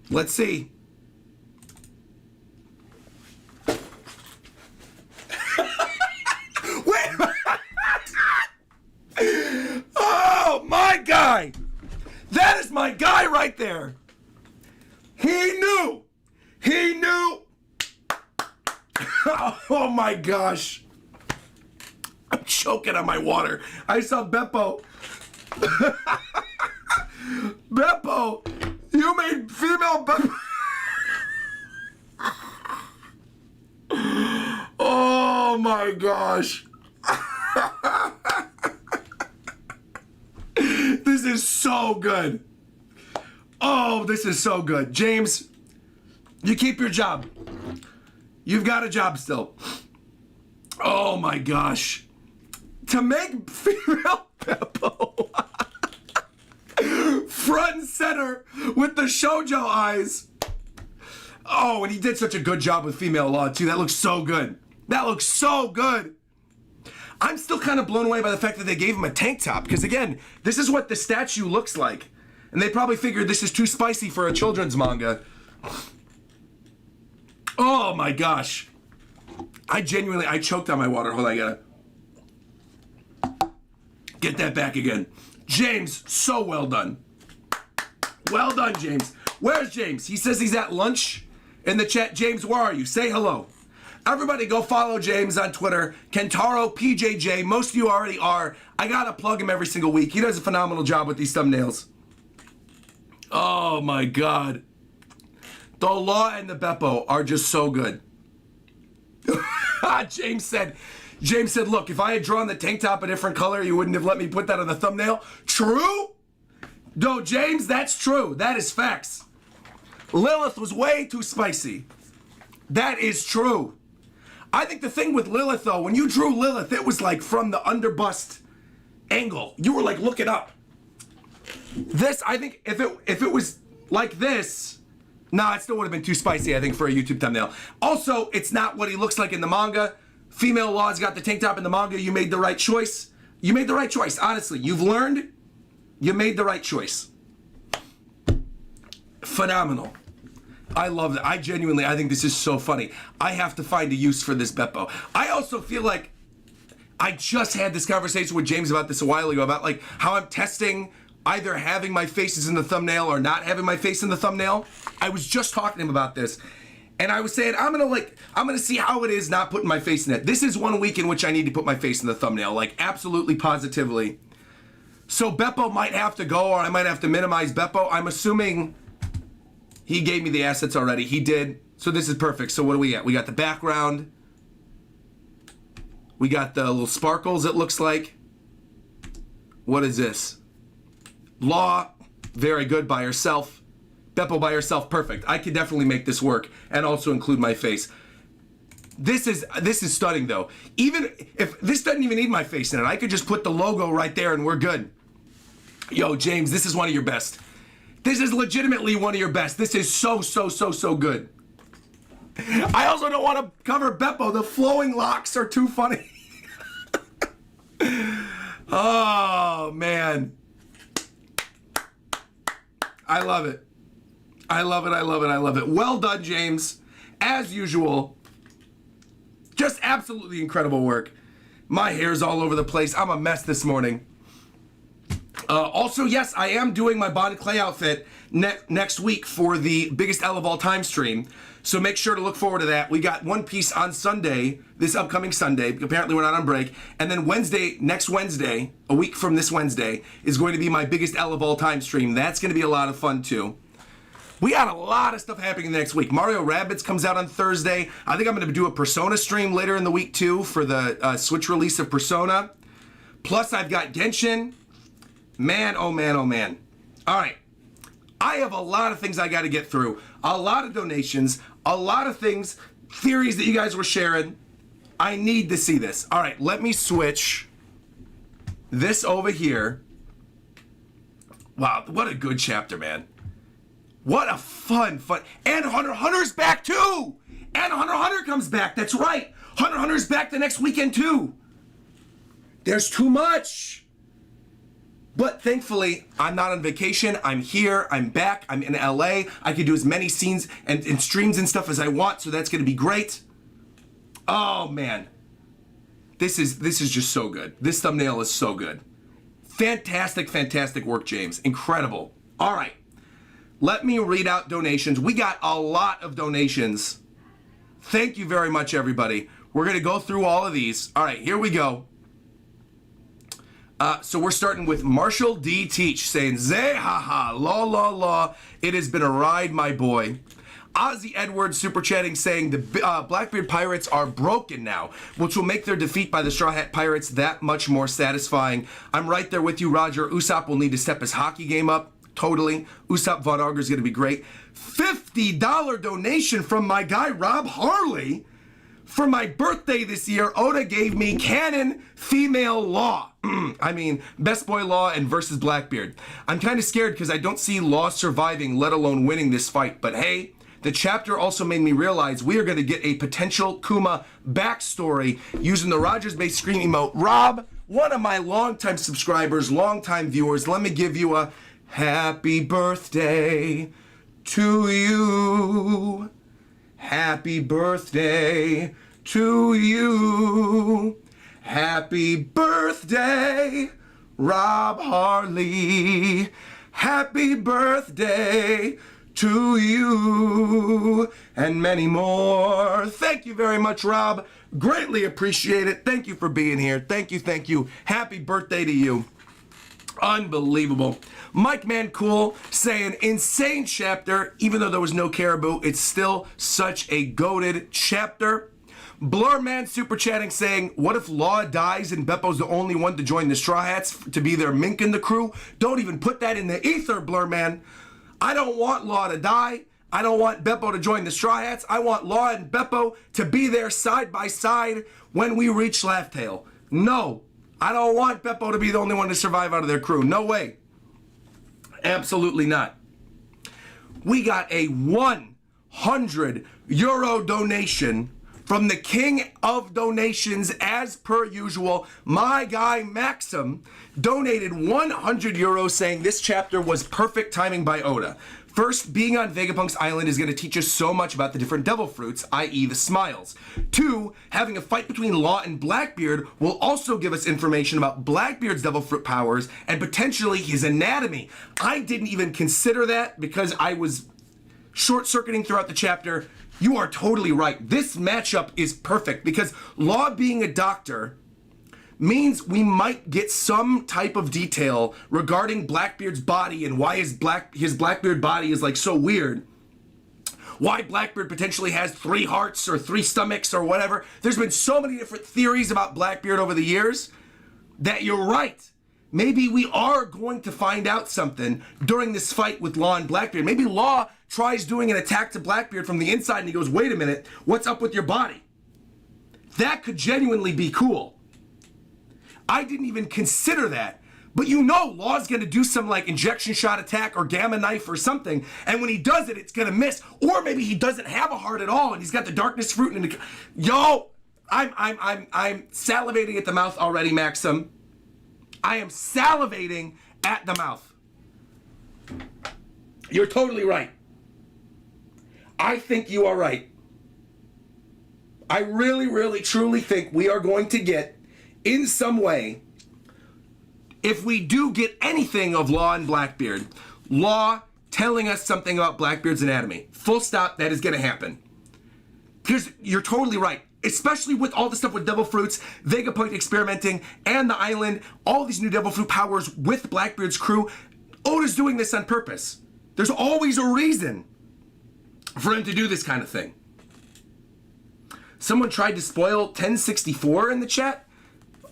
Let's see. Wait. Oh, my guy. That is my guy right there. He knew. He knew. Oh, my gosh. I'm choking on my water. I saw Beppo. Beppo, you made female Beppo. Oh my gosh. This is so good. Oh, this is so good. James, you keep your job. You've got a job still. Oh my gosh. To make female Beppo front and center with the shoujo eyes. Oh, and he did such a good job with female law too. That looks so good. That looks so good. I'm still kind of blown away by the fact that they gave him a tank top, because again, this is what the statue looks like. And they probably figured this is too spicy for a children's manga. Oh my gosh. I choked on my water. Hold on, I gotta get that back again. James, so well done. Well done, James. Where's James? He says he's at lunch in the chat. James, where are you? Say hello. Everybody go follow James on Twitter. Kentaro PJJ. Most of you already are. I gotta plug him every single week. He does a phenomenal job with these thumbnails. Oh my God. The law and the Beppo are just so good. James said, look, if I had drawn the tank top a different color, you wouldn't have let me put that on the thumbnail. True? No, James, that's true. That is facts. Lilith was way too spicy. That is true. I think the thing with Lilith, though, when you drew Lilith, it was like from the underbust angle. You were like looking up. This, I think, if it was like this, nah, it still would have been too spicy, I think, for a YouTube thumbnail. Also, it's not what he looks like in the manga. Female Law's got the tank top in the manga. You made the right choice. You made the right choice, honestly. You've learned. You made the right choice. Phenomenal. I love that. I think this is so funny. I have to find a use for this Beppo. I also feel like I just had this conversation with James about this a while ago, about like how I'm testing either having my faces in the thumbnail or not having my face in the thumbnail. I was just talking to him about this. And I was saying, I'm gonna see how it is not putting my face in it. This is one week in which I need to put my face in the thumbnail, like absolutely positively. So Beppo might have to go, or I might have to minimize Beppo. I'm assuming he gave me the assets already. He did. So this is perfect. So what do we got? We got the background. We got the little sparkles, it looks like. What is this? Law, very good by herself. Beppo by herself, perfect. I could definitely make this work and also include my face. This is stunning though. Even if this doesn't even need my face in it, I could just put the logo right there and we're good. Yo, James, this is one of your best. This is legitimately one of your best. This is so good. I also don't want to cover Beppo. The flowing locks are too funny. Oh, man. I love it. I love it. Well done, James. As usual. Just absolutely incredible work. My hair's all over the place. I'm a mess this morning. Also, yes, I am doing my bonded clay outfit next week for the biggest L of all time stream. So make sure to look forward to that. We got One Piece on Sunday, this upcoming Sunday. Apparently we're not on break. And then next Wednesday, a week from this Wednesday, is going to be my biggest L of all time stream. That's going to be a lot of fun too. We got a lot of stuff happening next week. Mario Rabbids comes out on Thursday. I think I'm going to do a Persona stream later in the week too for the Switch release of Persona. Plus I've got Genshin. Man, oh man, oh man. All right. I have a lot of things I got to get through. A lot of donations. A lot of things, theories that you guys were sharing. I need to see this. All right, let me switch this over here. Wow, what a good chapter, man. What a fun. And Hunter x Hunter's back too. And Hunter x Hunter comes back. That's right. Hunter x Hunter's back the next weekend too. There's too much. But thankfully, I'm not on vacation. I'm here. I'm back. I'm in LA. I can do as many scenes and streams and stuff as I want, so that's going to be great. Oh, man. This is just so good. This thumbnail is so good. Fantastic, fantastic work, James. Incredible. All right. Let me read out donations. We got a lot of donations. Thank you very much, everybody. We're going to go through all of these. All right, here we go. So we're starting with Marshall D. Teach saying, Zay, haha, la, la, la. It has been a ride, my boy. Ozzy Edwards super chatting saying the Blackbeard Pirates are broken now, which will make their defeat by the Straw Hat Pirates that much more satisfying. I'm right there with you, Roger. Usopp will need to step his hockey game up. Totally. Usopp Von Auger is going to be great. $50 donation from my guy, Rob Harley. For my birthday this year, Oda gave me canon female Law. I mean, Best Boy Law and versus Blackbeard. I'm kind of scared because I don't see Law surviving, let alone winning this fight. But hey, the chapter also made me realize we are going to get a potential Kuma backstory using the RogersBase screen emote. Rob, one of my longtime subscribers, longtime viewers, let me give you a happy birthday to you. Happy birthday to you. Happy birthday, Rob Harley. Happy birthday to you. And many more. Thank you very much, Rob. Greatly appreciate it. Thank you for being here. Thank you, thank you. Happy birthday to you. Unbelievable. Mike Mancool saying, insane chapter. Even though there was no Caribou, it's still such a goated chapter. Blurman super chatting saying, what if Law dies and Beppo's the only one to join the Straw Hats to be their mink in the crew? Don't even put that in the ether, Blurman. I don't want Law to die. I don't want Beppo to join the Straw Hats. I want Law and Beppo to be there side by side when we reach Laughtail. No, I don't want Beppo to be the only one to survive out of their crew. No way. Absolutely not. We got a €100 donation from the king of donations, as per usual. My guy Maxim donated €100 saying this chapter was perfect timing by Oda. First, being on Vegapunk's island is going to teach us so much about the different devil fruits, i.e. the smiles. Two, having a fight between Law and Blackbeard will also give us information about Blackbeard's devil fruit powers and potentially his anatomy. I didn't even consider that because I was short-circuiting throughout the chapter. You are totally right. This matchup is perfect because Law being a doctor means we might get some type of detail regarding Blackbeard's body and why his Blackbeard body is like so weird. Why Blackbeard potentially has 3 hearts or 3 stomachs or whatever. There's been so many different theories about Blackbeard over the years that you're right. Maybe we are going to find out something during this fight with Law and Blackbeard. Maybe Law tries doing an attack to Blackbeard from the inside and he goes, wait a minute, what's up with your body? That could genuinely be cool. I didn't even consider that. But you know Law's going to do some like injection shot attack or gamma knife or something, and when he does it, it's going to miss. Or maybe he doesn't have a heart at all and he's got the darkness fruit and yo, I'm salivating at the mouth already, Maxim. I am salivating at the mouth. You're totally right. I think you are right. I really, really, truly think we are going to get, in some way, if we do get anything of Law and Blackbeard, Law telling us something about Blackbeard's anatomy. Full stop, that is going to happen. Because you're totally right. Especially with all the stuff with devil fruits, Vegapunk experimenting, and the island, all these new devil fruit powers with Blackbeard's crew. Oda's doing this on purpose. There's always a reason for him to do this kind of thing. Someone tried to spoil 1064 in the chat.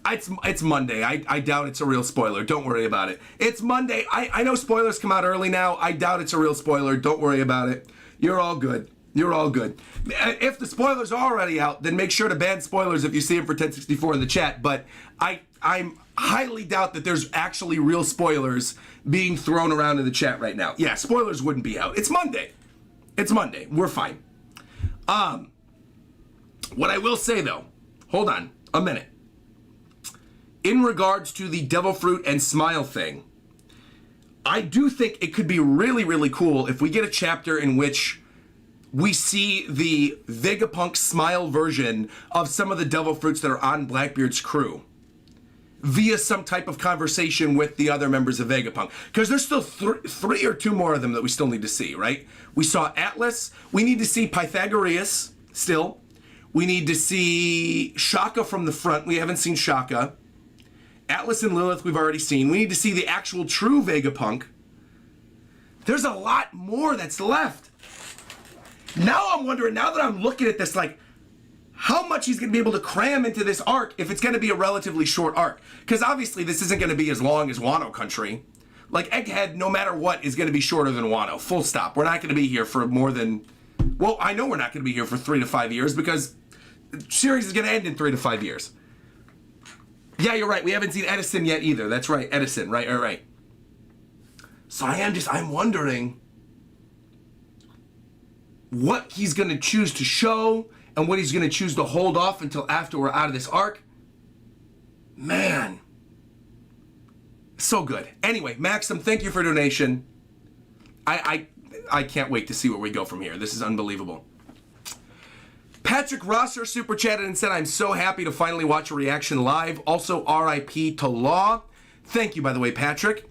It's Monday. I doubt it's a real spoiler. Don't worry about it. It's Monday. I know spoilers come out early now. I doubt it's a real spoiler. Don't worry about it. You're all good. You're all good. If the spoilers are already out, then make sure to ban spoilers if you see them for 1064 in the chat. But I'm highly doubt that there's actually real spoilers being thrown around in the chat right now. Yeah, spoilers wouldn't be out. It's Monday. It's Monday. We're fine. What I will say though, hold on a minute. In regards to the devil fruit and smile thing, I do think it could be really, really cool if we get a chapter in which we see the Vegapunk smile version of some of the devil fruits that are on Blackbeard's crew via some type of conversation with the other members of Vegapunk. Because there's still three or two more of them that we still need to see, right? We saw Atlas. We need to see Pythagoras still. We need to see Shaka from the front. We haven't seen Shaka. Atlas and Lilith we've already seen. We need to see the actual true Vegapunk. There's a lot more that's left. Now I'm wondering, now that I'm looking at this, like, how much he's going to be able to cram into this arc if it's going to be a relatively short arc. Because obviously this isn't going to be as long as Wano Country. Like, Egghead, no matter what, is going to be shorter than Wano. Full stop. We're not going to be here for more than... Well, I know we're not going to be here for 3 to 5 years because the series is going to end in 3 to 5 years. Yeah, you're right. We haven't seen Edison yet either. That's right. Edison. Right. So I'm wondering what he's going to choose to show and what he's going to choose to hold off until after we're out of this arc. Man. So good. Anyway, Maxim, thank you for your donation. I can't wait to see where we go from here. This is unbelievable. Patrick Rosser super chatted and said, I'm so happy to finally watch a reaction live. Also, RIP to Law. Thank you, by the way, Patrick.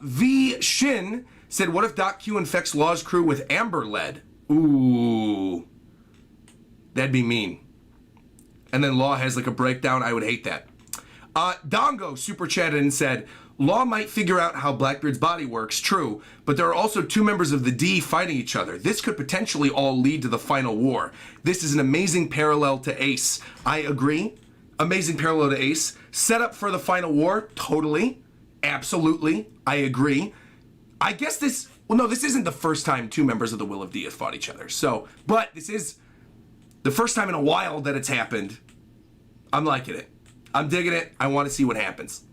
V. Shin said, what if Doc Q infects Law's crew with amber lead? Ooh. That'd be mean. And then Law has like a breakdown. I would hate that. Dongo super chatted and said, Law might figure out how Blackbeard's body works, true, but there are also two members of the D fighting each other. This could potentially all lead to the final war. This is an amazing parallel to Ace. I agree. Amazing parallel to Ace. Set up for the final war, totally. Absolutely. I agree. I guess this isn't the first time two members of the Will of D have fought each other. So, but this is the first time in a while that it's happened. I'm liking it. I'm digging it. I want to see what happens.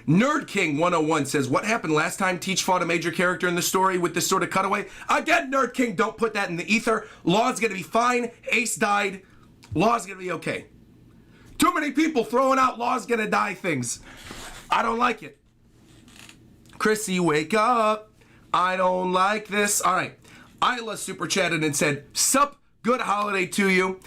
Nerd King 101 says, what happened last time Teach fought a major character in the story with this sort of cutaway? Again, Nerd King, don't put that in the ether. Law's going to be fine. Ace died. Law's going to be okay. Too many people throwing out Law's going to die things. I don't like it. Chrissy, wake up. I don't like this. All right. Isla super chatted and said, sup, good holiday to you.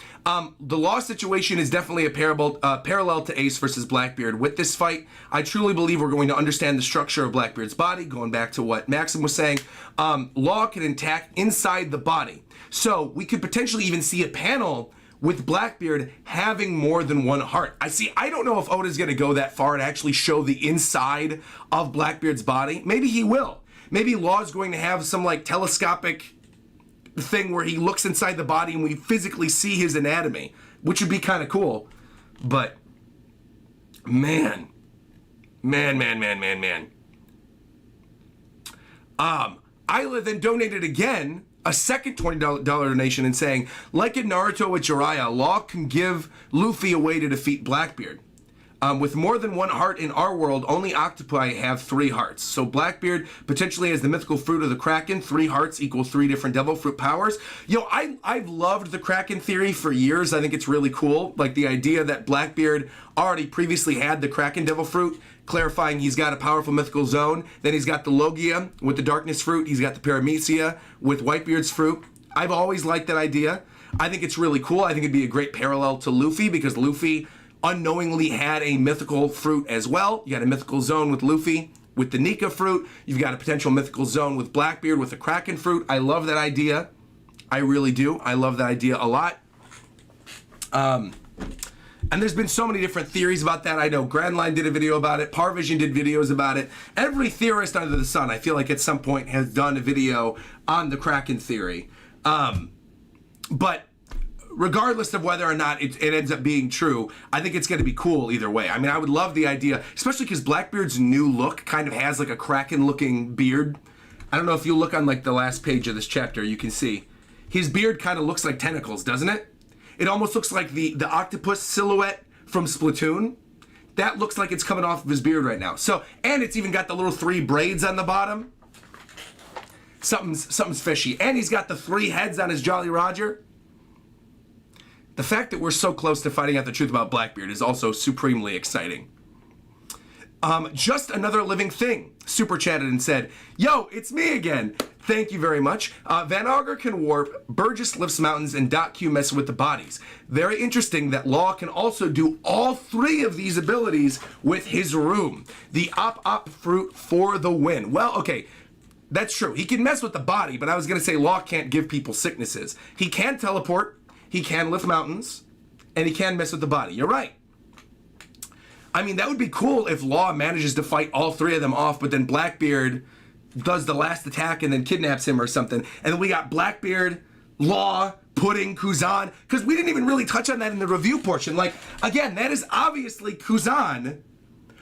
The Law situation is definitely a parallel to Ace versus Blackbeard. With this fight, I truly believe we're going to understand the structure of Blackbeard's body, going back to what Maxim was saying. Law can attack inside the body. So we could potentially even see a panel with Blackbeard having more than one heart. I don't know if Oda's going to go that far and actually show the inside of Blackbeard's body. Maybe he will. Maybe Law's going to have some like telescopic thing where he looks inside the body and we physically see his anatomy, which would be kind of cool. But man. Isla then donated again, a second $20 donation, and saying, like in Naruto with Jiraiya, Law can give Luffy a way to defeat Blackbeard. With more than one heart in our world, only octopi have 3 hearts. So Blackbeard potentially has the mythical fruit of the Kraken. 3 hearts equal 3 different devil fruit powers. I've loved the Kraken theory for years. I think it's really cool. Like the idea that Blackbeard already previously had the Kraken devil fruit, clarifying he's got a powerful mythical zone. Then he's got the Logia with the darkness fruit. He's got the Paramecia with Whitebeard's fruit. I've always liked that idea. I think it's really cool. I think it'd be a great parallel to Luffy because Luffy unknowingly had a mythical fruit as well. You got a mythical zone with Luffy with the Nika fruit. You've got a potential mythical zone with Blackbeard with the Kraken fruit. I love that idea. I really do. I love that idea a lot. And there's been so many different theories about that. I know Grandline did a video about it. Parvision did videos about it. Every theorist under the sun, I feel like at some point has done a video on the Kraken theory. But regardless of whether or not it ends up being true, I think it's going to be cool either way. I mean, I would love the idea, especially because Blackbeard's new look kind of has like a Kraken-looking beard. I don't know if you look on like the last page of this chapter, you can see his beard kind of looks like tentacles, doesn't it? It almost looks like the octopus silhouette from Splatoon. That looks like it's coming off of his beard right now. So, and it's even got the little 3 braids on the bottom. Something's fishy. And he's got the 3 heads on his Jolly Roger. The fact that we're so close to finding out the truth about Blackbeard is also supremely exciting. Just Another Living Thing super chatted and said, "Yo, it's me again. Thank you very much. Van Auger can warp, Burgess lifts mountains, and Dot Q messes with the bodies. Very interesting that Law can also do all 3 of these abilities with his room. The op fruit for the win." Well, okay, that's true. He can mess with the body, but I was going to say Law can't give people sicknesses. He can teleport, he can lift mountains, and he can mess with the body. You're right. I mean, that would be cool if Law manages to fight all 3 of them off, but then Blackbeard does the last attack and then kidnaps him or something. And then we got Blackbeard, Law, Pudding, Kuzan, because we didn't even really touch on that in the review portion. Like, again, that is obviously Kuzan,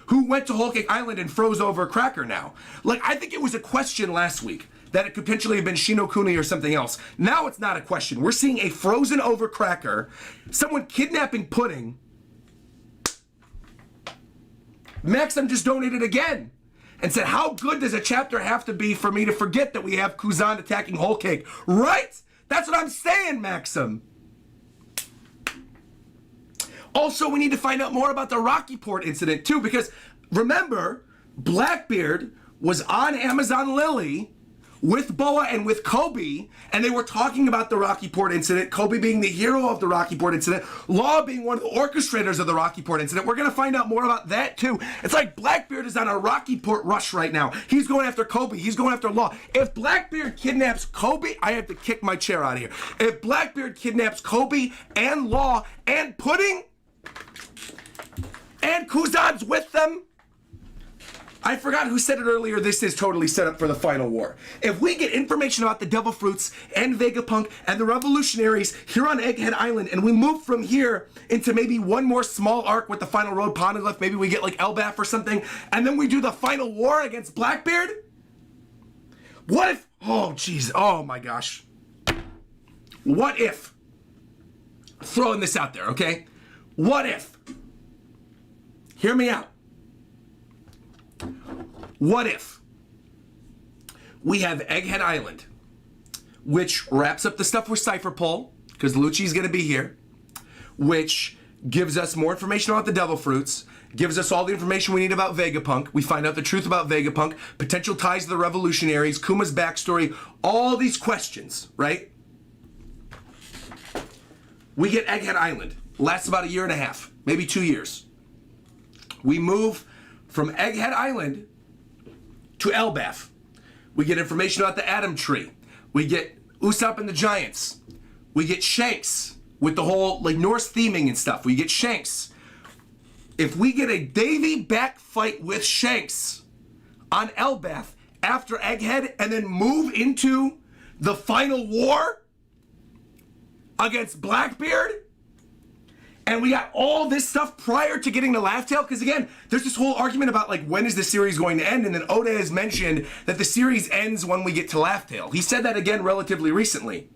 who went to Whole Cake Island and froze over Cracker now. Like, I think it was a question last week that it could potentially have been Shinokuni or something else. Now it's not a question. We're seeing a frozen over Cracker, someone kidnapping Pudding. Maxim just donated again and said, "How good does a chapter have to be for me to forget that we have Kuzan attacking Whole Cake?" Right? That's what I'm saying, Maxim. Also, we need to find out more about the Rocky Port incident, too, because remember, Blackbeard was on Amazon Lily with Boa and with Kobe, and they were talking about the Rocky Port incident, Kobe being the hero of the Rocky Port incident, Law being one of the orchestrators of the Rocky Port incident. We're going to find out more about that, too. It's like Blackbeard is on a Rocky Port rush right now. He's going after Kobe. He's going after Law. If Blackbeard kidnaps Kobe, I have to kick my chair out of here. If Blackbeard kidnaps Kobe and Law and Pudding, and Kuzan's with them, I forgot who said it earlier, this is totally set up for the final war. If we get information about the Devil Fruits and Vegapunk and the Revolutionaries here on Egghead Island, and we move from here into maybe one more small arc with the final road Poneglyph, maybe we get like Elbaf or something, and then we do the final war against Blackbeard? What if, oh jeez, oh my gosh. What if, throwing this out there, okay? What if, hear me out. What if we have Egghead Island, which wraps up the stuff with Cypher Pole, because Lucci's going to be here, which gives us more information about the Devil Fruits, gives us all the information we need about Vegapunk, we find out the truth about Vegapunk, potential ties to the Revolutionaries, Kuma's backstory, all these questions, right? We get Egghead Island, lasts about 1.5 years, maybe 2 years. We move from Egghead Island to Elbaf. We get information about the Atom Tree. We get Usopp and the Giants. We get Shanks with the whole like Norse theming and stuff. We get Shanks. If we get a Davy back fight with Shanks on Elbaf after Egghead and then move into the final war against Blackbeard, and we got all this stuff prior to getting to Laugh Tale, because again, there's this whole argument about like when is the series going to end, and then Oda has mentioned that the series ends when we get to Laugh Tale. He said that again relatively recently.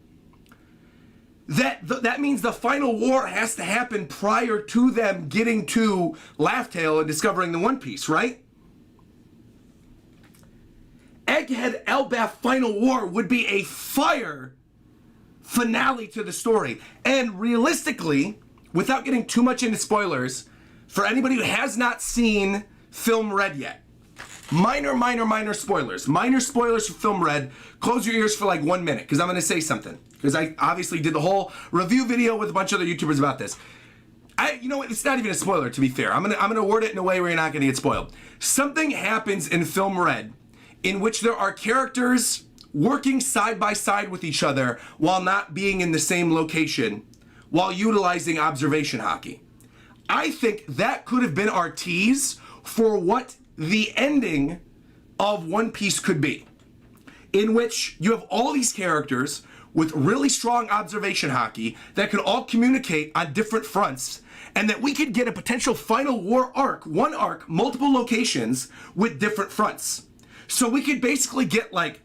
That means the final war has to happen prior to them getting to Laugh Tale and discovering the One Piece, right? Egghead Elbaf Final War would be a fire finale to the story. And realistically, without getting too much into spoilers, for anybody who has not seen Film Red yet, minor spoilers. Minor spoilers for Film Red. Close your ears for like 1 minute, because I'm going to say something. Because I obviously did the whole review video with a bunch of other YouTubers about this. You know what? It's not even a spoiler, to be fair. I'm gonna word it in a way where you're not going to get spoiled. Something happens in Film Red in which there are characters working side by side with each other while not being in the same location, while utilizing observation hockey. I think that could have been our tease for what the ending of One Piece could be, in which you have all these characters with really strong observation hockey that could all communicate on different fronts, and that we could get a potential final war arc, one arc, multiple locations with different fronts. So we could basically get like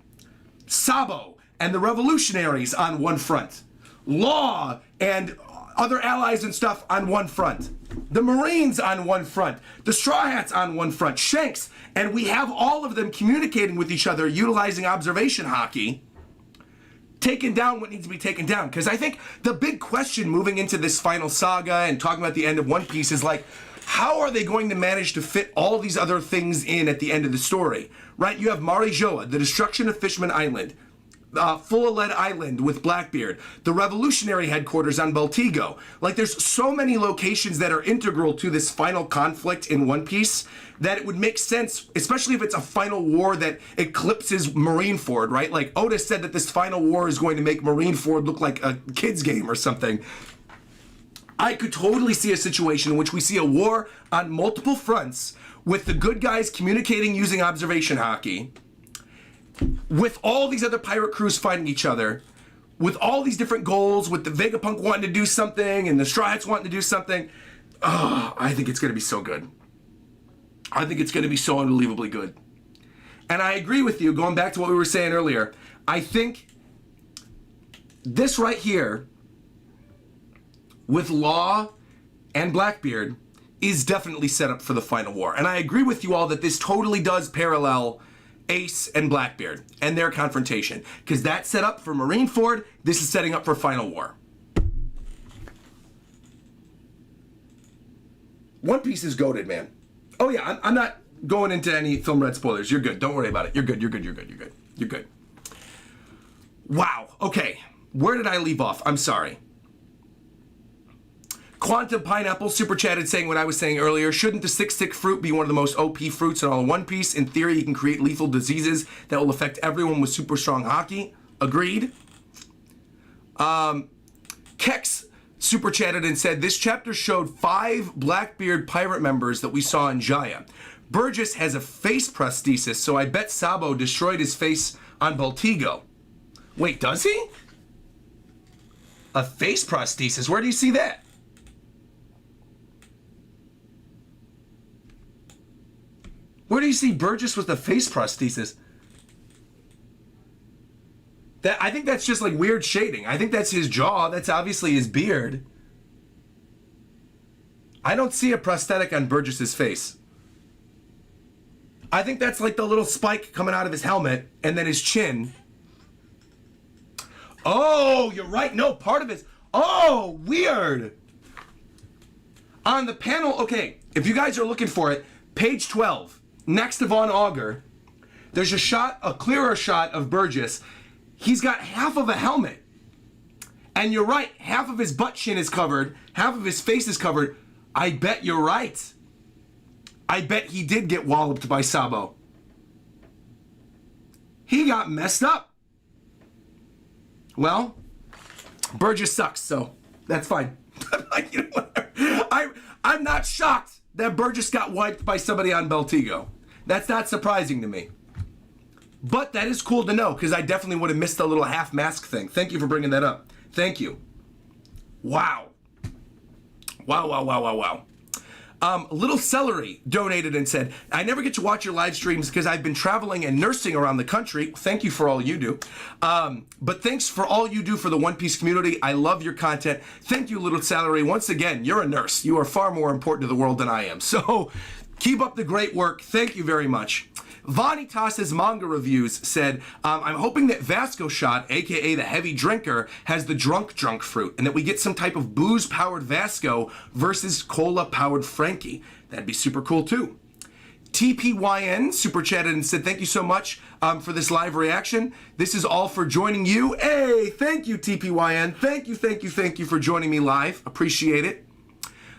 Sabo and the revolutionaries on one front, Law and other allies and stuff on one front, the Marines on one front, the Straw Hats on one front, Shanks, and we have all of them communicating with each other utilizing observation hockey, taking down what needs to be taken down. Because I think the big question moving into this final saga and talking about the end of One Piece is like, how are they going to manage to fit all these other things in at the end of the story, right? You have Mari Joa, the destruction of Fishman Island, Full of Lead Island with Blackbeard, the revolutionary headquarters on Baltigo. Like, there's so many locations that are integral to this final conflict in One Piece that it would make sense, especially if it's a final war that eclipses Marineford, right? Like, Oda said that this final war is going to make Marineford look like a kid's game or something. I could totally see a situation in which we see a war on multiple fronts with the good guys communicating using observation hockey, with all these other pirate crews fighting each other, with all these different goals, with the Vegapunk wanting to do something and the Straw Hats wanting to do something. Oh, I think it's going to be so good. I think it's going to be so unbelievably good. And I agree with you, going back to what we were saying earlier. I think this right here, with Law and Blackbeard, is definitely set up for the final war. And I agree with you all that this totally does parallel Ace and Blackbeard and their confrontation, because that's set up for Marineford. This is setting up for Final War. One Piece is goated, man. Oh yeah, I'm not going into any Film Red spoilers. You're good. Don't worry about it. You're good. You're good. You're good. You're good. You're good. Wow. Okay. Where did I leave off? I'm sorry. Quantum Pineapple super chatted saying what I was saying earlier. Shouldn't the six-stick fruit be one of the most OP fruits in all of One Piece? In theory, you can create lethal diseases that will affect everyone with super strong hockey. Agreed. Kex super chatted and said, this chapter showed 5 Blackbeard pirate members that we saw in Jaya. Burgess has a face prosthesis, so I bet Sabo destroyed his face on Baltigo. Wait, does he? A face prosthesis? Where do you see that? Where do you see Burgess with a face prosthesis? I think that's just like weird shading. I think that's his jaw. That's obviously his beard. I don't see a prosthetic on Burgess's face. I think that's like the little spike coming out of his helmet and then his chin. Oh, you're right. No, part of it. Oh, weird. On the panel, okay, if you guys are looking for it, page 12. Next to Von Auger, there's a shot, a clearer shot of Burgess. He's got half of a helmet. And you're right, half of his butt chin is covered, half of his face is covered. I bet you're right. I bet he did get walloped by Sabo. He got messed up. Well, Burgess sucks, so that's fine. Like, you know, whatever. I'm not shocked that Burgess got wiped by somebody on Baltigo. That's not surprising to me. But that is cool to know, because I definitely would have missed the little half mask thing. Thank you for bringing that up. Thank you. Wow. Wow, wow, wow, wow, wow. Little Celery donated and said, I never get to watch your live streams because I've been traveling and nursing around the country. Thank you for all you do. But thanks for all you do for the One Piece community. I love your content. Thank you, Little Celery. Once again, you're a nurse. You are far more important to the world than I am. So keep up the great work. Thank you very much. Vanitas's Manga Reviews said, I'm hoping that Vasco Shot, aka the heavy drinker, has the drunk fruit, and that we get some type of booze-powered Vasco versus cola-powered Frankie. That'd be super cool too. TPYN super chatted and said, thank you so much for this live reaction. This is all for joining you. Hey, thank you, TPYN. Thank you for joining me live. Appreciate it.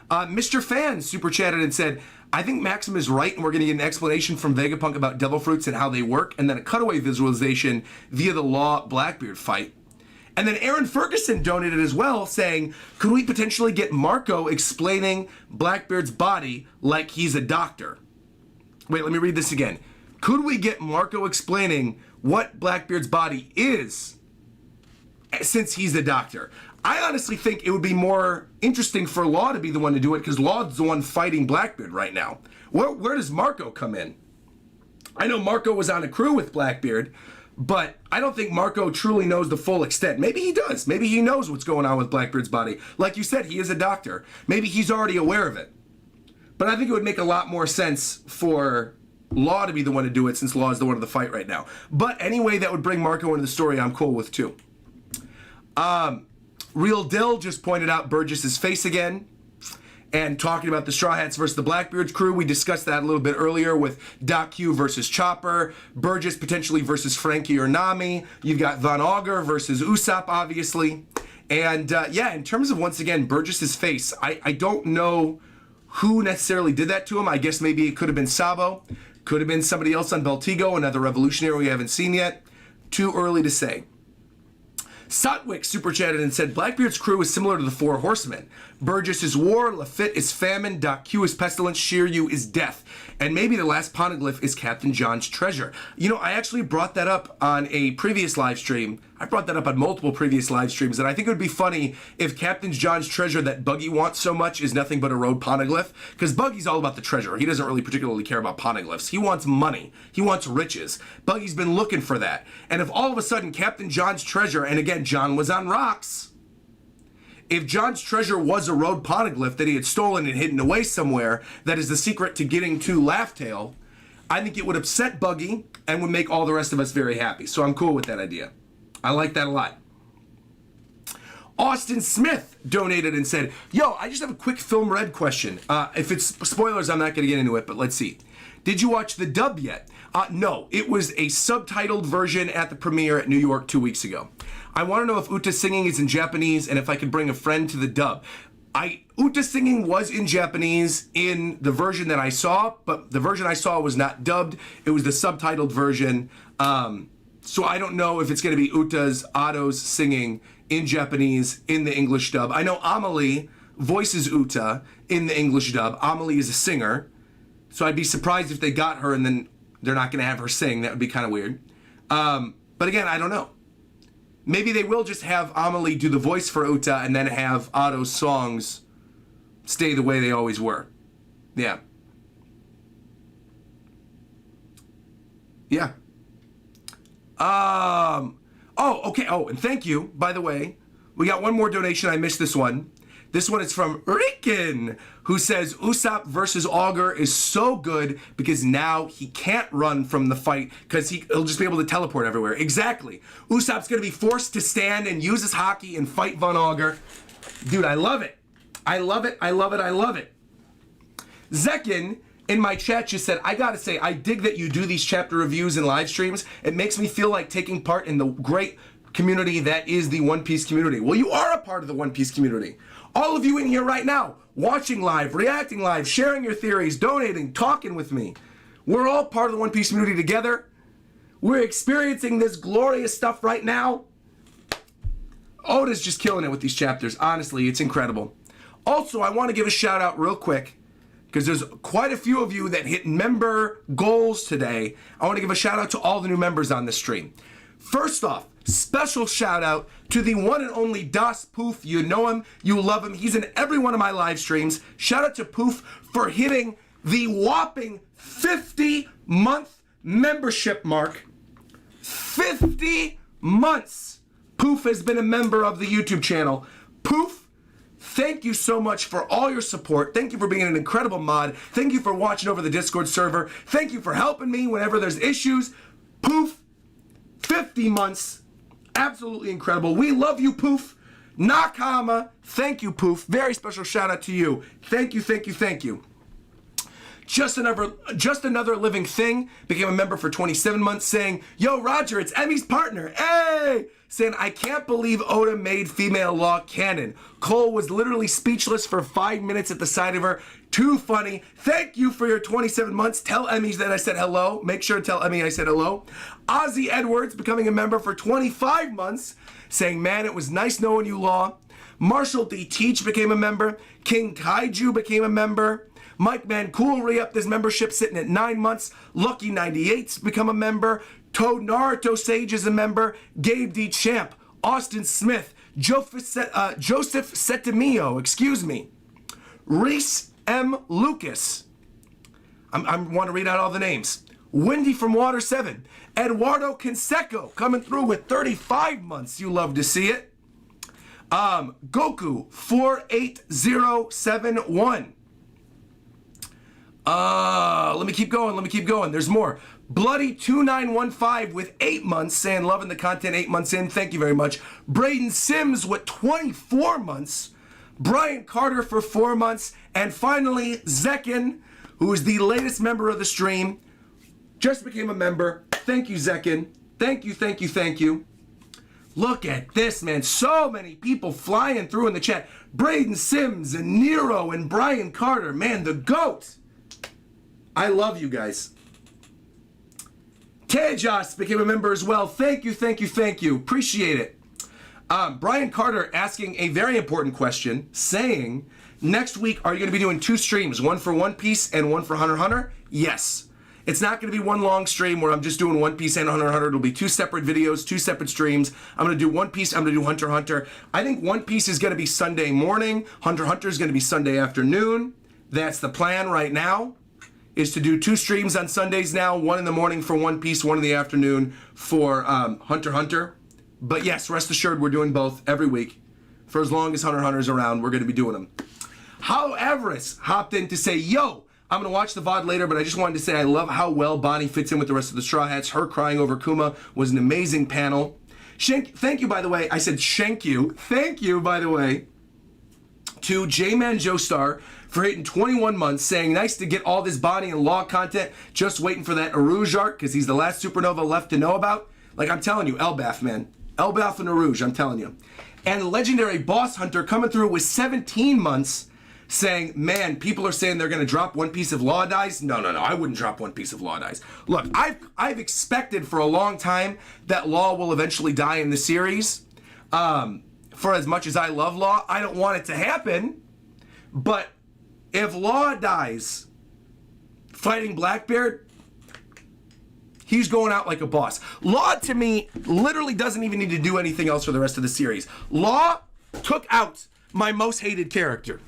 Mr. Fan super chatted and said, I think Maxim is right, and we're going to get an explanation from Vegapunk about devil fruits and how they work, and then a cutaway visualization via the Law Blackbeard fight. And then Aaron Ferguson donated as well, saying, could we potentially get Marco explaining Blackbeard's body like he's a doctor? Wait, let me read this again. Could we get Marco explaining what Blackbeard's body is since he's the doctor. I honestly think it would be more interesting for Law to be the one to do it, because Law's the one fighting Blackbeard right now. Where does Marco come in? I know Marco was on a crew with Blackbeard, but I don't think Marco truly knows the full extent. Maybe he does. Maybe he knows what's going on with Blackbeard's body. Like you said, he is a doctor. Maybe he's already aware of it. But I think it would make a lot more sense for Law to be the one to do it, since Law is the one of the fight right now. But any way that would bring Marco into the story, I'm cool with too. Real Dill just pointed out Burgess's face again, and talking about the Straw Hats versus the Blackbeard's crew. We discussed that a little bit earlier with Doc Q versus Chopper, Burgess potentially versus Frankie or Nami. You've got Von Auger versus Usopp, obviously. And yeah, in terms of, once again, Burgess's face, I don't know who necessarily did that to him. I guess maybe it could have been Sabo. Could have been somebody else on Beltigo, another revolutionary we haven't seen yet. Too early to say. Sotwick super chatted and said, Blackbeard's crew is similar to the Four Horsemen. Burgess is war, Lafitte is famine, Doc Q is pestilence, Shiryu is death. And maybe the last poneglyph is Captain John's treasure. You know, I actually brought that up on a previous live stream. I brought that up on multiple previous live streams, and I think it would be funny if Captain John's treasure that Buggy wants so much is nothing but a road poneglyph, because Buggy's all about the treasure. He doesn't really particularly care about poneglyphs. He wants money. He wants riches. Buggy's been looking for that. And if all of a sudden Captain John's treasure, and again, John was on rocks, if John's treasure was a road poneglyph that he had stolen and hidden away somewhere, that is the secret to getting to Laughtail, I think it would upset Buggy and would make all the rest of us very happy. So I'm cool with that idea. I like that a lot. Austin Smith donated and said, yo, I just have a quick Film Red question. If it's spoilers, I'm not going to get into it, but let's see. Did you watch the dub yet? No, it was a subtitled version at the premiere at New York 2 weeks ago. I want to know if Uta's singing is in Japanese and if I could bring a friend to the dub. Uta's singing was in Japanese in the version that I saw, but the version I saw was not dubbed. It was the subtitled version. So I don't know if it's going to be Uta's, Otto's singing in Japanese in the English dub. I know Amelie voices Uta in the English dub. Amelie is a singer. So I'd be surprised if they got her and then they're not going to have her sing. That would be kind of weird. But again, I don't know. Maybe they will just have Amelie do the voice for Uta and then have Otto's songs stay the way they always were. Yeah. Yeah. Oh, okay. Oh, and thank you, by the way. We got one more donation. I missed this one. This one is from Riken, who says Usopp versus Augur is so good because now he can't run from the fight because he'll just be able to teleport everywhere. Exactly. Usopp's going to be forced to stand and use his hockey and fight Von Augur. Dude, I love it. I love it. I love it. I love it. Zekin in my chat just said, I gotta say, I dig that you do these chapter reviews and live streams. It makes me feel like taking part in the great community that is the One Piece community. Well, you are a part of the One Piece community. All of you in here right now, watching live, reacting live, sharing your theories, donating, talking with me. We're all part of the One Piece community together. We're experiencing this glorious stuff right now. Oda's just killing it with these chapters. Honestly, it's incredible. Also, I want to give a shout out real quick, because there's quite a few of you that hit member goals today. I want to give a shout out to all the new members on this stream. First off, special shout out to the one and only Das Poof. You know him, you love him. He's in every one of my live streams. Shout out to Poof for hitting the whopping 50-month membership mark. 50 months Poof has been a member of the YouTube channel. Poof, thank you so much for all your support. Thank you for being an incredible mod. Thank you for watching over the Discord server. Thank you for helping me whenever there's issues. Poof, 50 months. Absolutely incredible. We love you, Poof. Nakama, thank you, Poof. Very special shout out to you. Thank you, thank you, thank you. Just another living thing became a member for 27 months saying, yo, Roger, it's Emmy's partner. Hey! Saying, I can't believe Oda made female Law canon. Cole was literally speechless for 5 minutes at the sight of her. Too funny. Thank you for your 27 months. Tell Emmy that I said hello. Make sure to tell Emmy I said hello. Ozzy Edwards becoming a member for 25 months. Saying, man, it was nice knowing you, Law. Marshall D. Teach became a member. King Kaiju became a member. Mike Mancool re-upped his membership sitting at 9 months. Lucky 98's become a member. Toad Naruto Sage is a member. Gabe D. Champ Austin Smith, Joseph Setemio, excuse me, Reese M. Lucas. I want to read out all the names. Wendy from Water 7. Eduardo Canseco coming through with 35 months. You love to see it. Goku 48071. Let me keep going. There's more. Bloody 2915 with 8 months, saying loving the content 8 months in. Thank you very much. Braden Sims with 24 months. Brian Carter for 4 months. And finally, Zekin, who is the latest member of the stream, just became a member. Thank you, Zekin. Thank you. Look at this, man. So many people flying through in the chat. Braden Sims and Nero and Brian Carter. Man, the GOAT. I love you guys. Tejas became a member as well. Thank you. Appreciate it. Brian Carter asking a very important question, saying, next week, are you going to be doing 2 streams, one for One Piece and one for Hunter x Hunter? Yes. It's not going to be one long stream where I'm just doing One Piece and Hunter x Hunter. It'll be 2 separate videos, 2 separate streams. I'm going to do One Piece, I'm going to do Hunter x Hunter. I think One Piece is going to be Sunday morning. Hunter x Hunter is going to be Sunday afternoon. That's the plan right now, is to do 2 streams on Sundays now, 1 in the morning for One Piece, 1 in the afternoon for Hunter x Hunter. But yes, rest assured, we're doing both every week. For as long as Hunter x Hunter is around, we're going to be doing them. How Everest hopped in to say, yo, I'm going to watch the VOD later, but I just wanted to say I love how well Bonnie fits in with the rest of the Straw Hats. Her crying over Kuma was an amazing panel. Thank you, by the way. I said shank you. Thank you, by the way, to J-Man Joestar for hitting 21 months, saying nice to get all this Bonnie and Law content. Just waiting for that Arouge arc, because he's the last supernova left to know about. Like, I'm telling you, Elbaf, man. Elbaf and Arouge, I'm telling you. And the legendary Boss Hunter coming through with 17 months, saying, man, people are saying they're going to drop One Piece of Law Dies. No, I wouldn't drop One Piece of Law Dies. Look, I've expected for a long time that Law will eventually die in the series. For as much as I love Law, I don't want it to happen. But if Law dies fighting Blackbeard, he's going out like a boss. Law, to me, literally doesn't even need to do anything else for the rest of the series. Law took out my most hated character.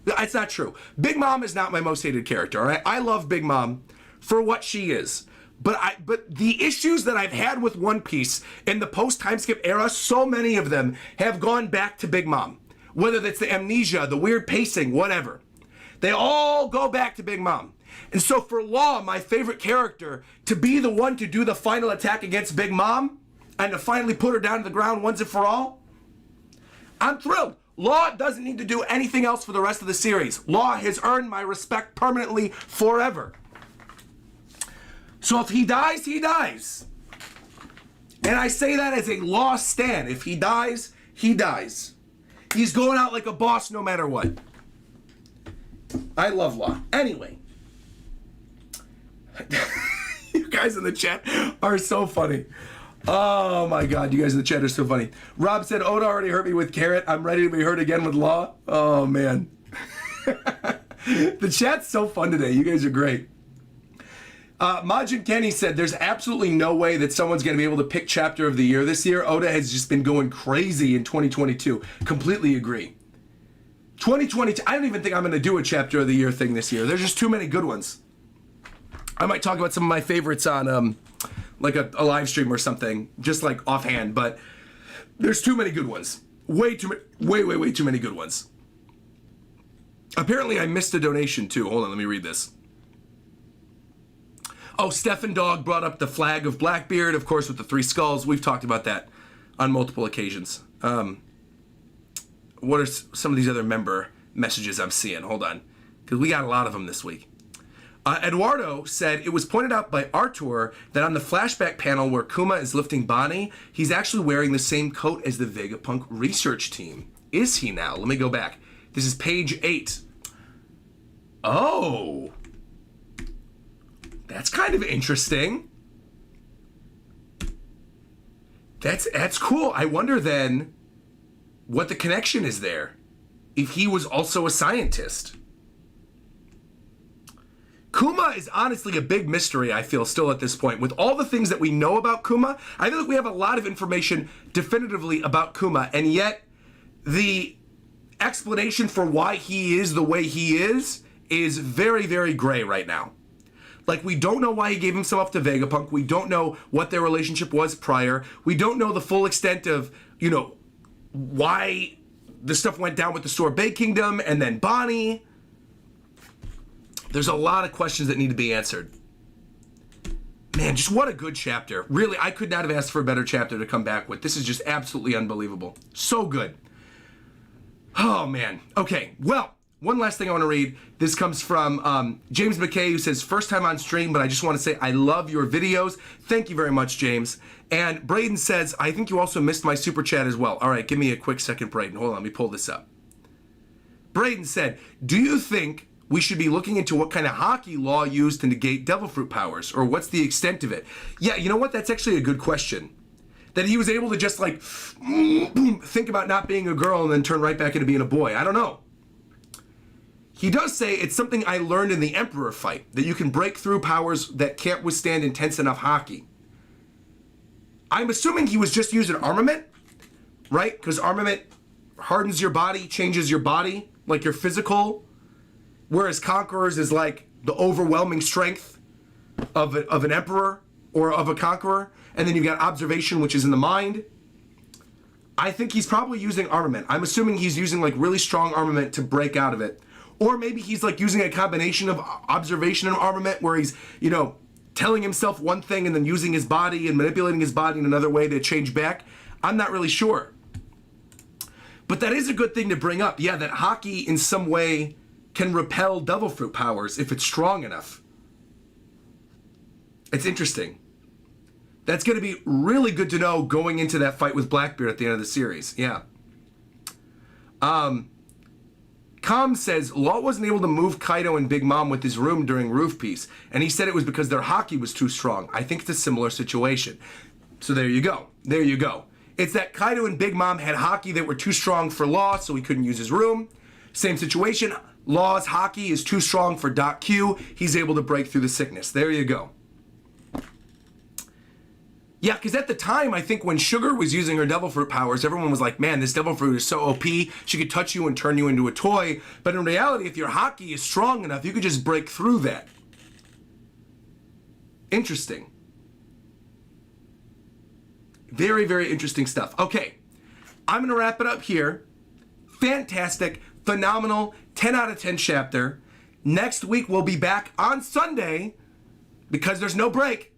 It's not true. Big Mom is not my most hated character, all right? I love Big Mom for what she is. But the issues that I've had with One Piece in the post-time skip era, so many of them have gone back to Big Mom. Whether that's the amnesia, the weird pacing, whatever. They all go back to Big Mom. And so for Law, my favorite character, to be the one to do the final attack against Big Mom and to finally put her down to the ground once and for all, I'm thrilled. Law doesn't need to do anything else for the rest of the series. Law has earned my respect permanently forever. So if he dies, he dies. And I say that as a Law stan. If he dies, he dies. He's going out like a boss no matter what. I love Law. Anyway. You guys in the chat are so funny. Oh my God, you guys in the chat are so funny. Rob said, Oda already hurt me with Carrot. I'm ready to be hurt again with Law. Oh man. The chat's so fun today. You guys are great. Majin Kenny said, there's absolutely no way that someone's going to be able to pick chapter of the year this year. Oda has just been going crazy in 2022. Completely agree. 2022, I don't even think I'm going to do a chapter of the year thing this year. There's just too many good ones. I might talk about some of my favorites on like a live stream or something, just like offhand, but there's too many good ones. Way too many good ones. Apparently I missed a donation too. Hold on, let me read this. Oh, Stefan Dog brought up the flag of Blackbeard, of course, with the 3 skulls. We've talked about that on multiple occasions. What are some of these other member messages I'm seeing? Hold on, because we got a lot of them this week. Eduardo said, it was pointed out by Artur that on the flashback panel where Kuma is lifting Bonnie, he's actually wearing the same coat as the Vegapunk research team. Is he now? Let me go back. This is page 8. Oh. That's kind of interesting. That's cool. I wonder then what the connection is there. If he was also a scientist. Kuma is honestly a big mystery, I feel, still at this point. With all the things that we know about Kuma, I feel like we have a lot of information definitively about Kuma, and yet the explanation for why he is the way he is very, very gray right now. Like, we don't know why he gave himself up to Vegapunk. We don't know what their relationship was prior. We don't know the full extent of, you know, why the stuff went down with the Sorbet Kingdom and then Bonnie. There's a lot of questions that need to be answered. Man, just what a good chapter. Really, I could not have asked for a better chapter to come back with. This is just absolutely unbelievable. So good. Oh, man. Okay, well, one last thing I want to read. This comes from James McKay, who says, first time on stream, but I just want to say I love your videos. Thank you very much, James. And Braden says, I think you also missed my super chat as well. All right, give me a quick second, Braden. Hold on, let me pull this up. Braden said, do you think we should be looking into what kind of hockey law used to negate devil fruit powers, or what's the extent of it? Yeah, you know what? That's actually a good question. That he was able to just like, boom, think about not being a girl and then turn right back into being a boy. I don't know. He does say it's something I learned in the Emperor fight, that you can break through powers that can't withstand intense enough hockey. I'm assuming he was just using armament, right? Because armament hardens your body, changes your body, like your physical, whereas Conquerors is like the overwhelming strength of an Emperor or of a Conqueror. And then you've got observation, which is in the mind. I think he's probably using armament. I'm assuming he's using like really strong armament to break out of it. Or maybe he's like using a combination of observation and armament where he's, you know, telling himself one thing and then using his body and manipulating his body in another way to change back. I'm not really sure. But that is a good thing to bring up. Yeah, that hockey in some way can repel devil fruit powers if it's strong enough. It's interesting. That's going to be really good to know going into that fight with Blackbeard at the end of the series. Yeah. Com says, Law wasn't able to move Kaido and Big Mom with his room during Roof Piece, and he said it was because their hockey was too strong. I think it's a similar situation. So there you go. There you go. It's that Kaido and Big Mom had hockey that were too strong for Law, so he couldn't use his room. Same situation. Law's hockey is too strong for Doc Q. He's able to break through the sickness. There you go. Yeah, because at the time, I think when Sugar was using her devil fruit powers, everyone was like, man, this devil fruit is so OP, she could touch you and turn you into a toy. But in reality, if your hockey is strong enough, you could just break through that. Interesting. Very, very interesting stuff. Okay, I'm going to wrap it up here. Fantastic, phenomenal, 10 out of 10 chapter. Next week, we'll be back on Sunday, because there's no break,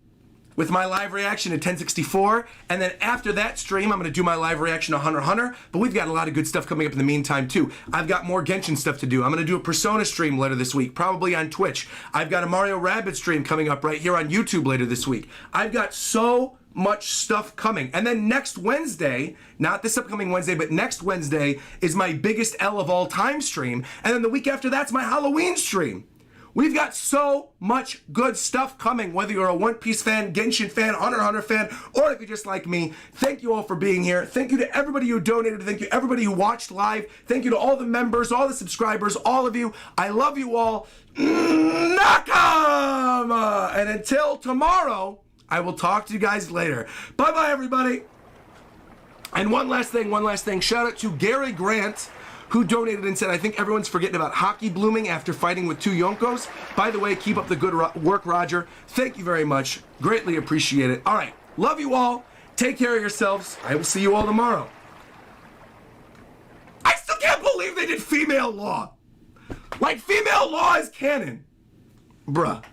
with my live reaction to 1064, and then after that stream, I'm going to do my live reaction to Hunter x Hunter, but we've got a lot of good stuff coming up in the meantime, too. I've got more Genshin stuff to do. I'm going to do a Persona stream later this week, probably on Twitch. I've got a Mario Rabbids stream coming up right here on YouTube later this week. I've got so much stuff coming. And then next Wednesday, not this upcoming Wednesday, but next Wednesday is my biggest L of all time stream, and then the week after that's my Halloween stream. We've got so much good stuff coming, whether you're a One Piece fan, Genshin fan, Hunter x Hunter fan, or if you're just like me. Thank you all for being here. Thank you to everybody who donated. Thank you to everybody who watched live. Thank you to all the members, all the subscribers, all of you. I love you all. Nakama! And until tomorrow, I will talk to you guys later. Bye-bye, everybody. And one last thing. Shout out to Gary Grant, who donated and said, I think everyone's forgetting about hockey blooming after fighting with 2 Yonkos. By the way, keep up the good work, Roger. Thank you very much. Greatly appreciate it. All right. Love you all. Take care of yourselves. I will see you all tomorrow. I still can't believe they did female law. Like, female law is canon. Bruh.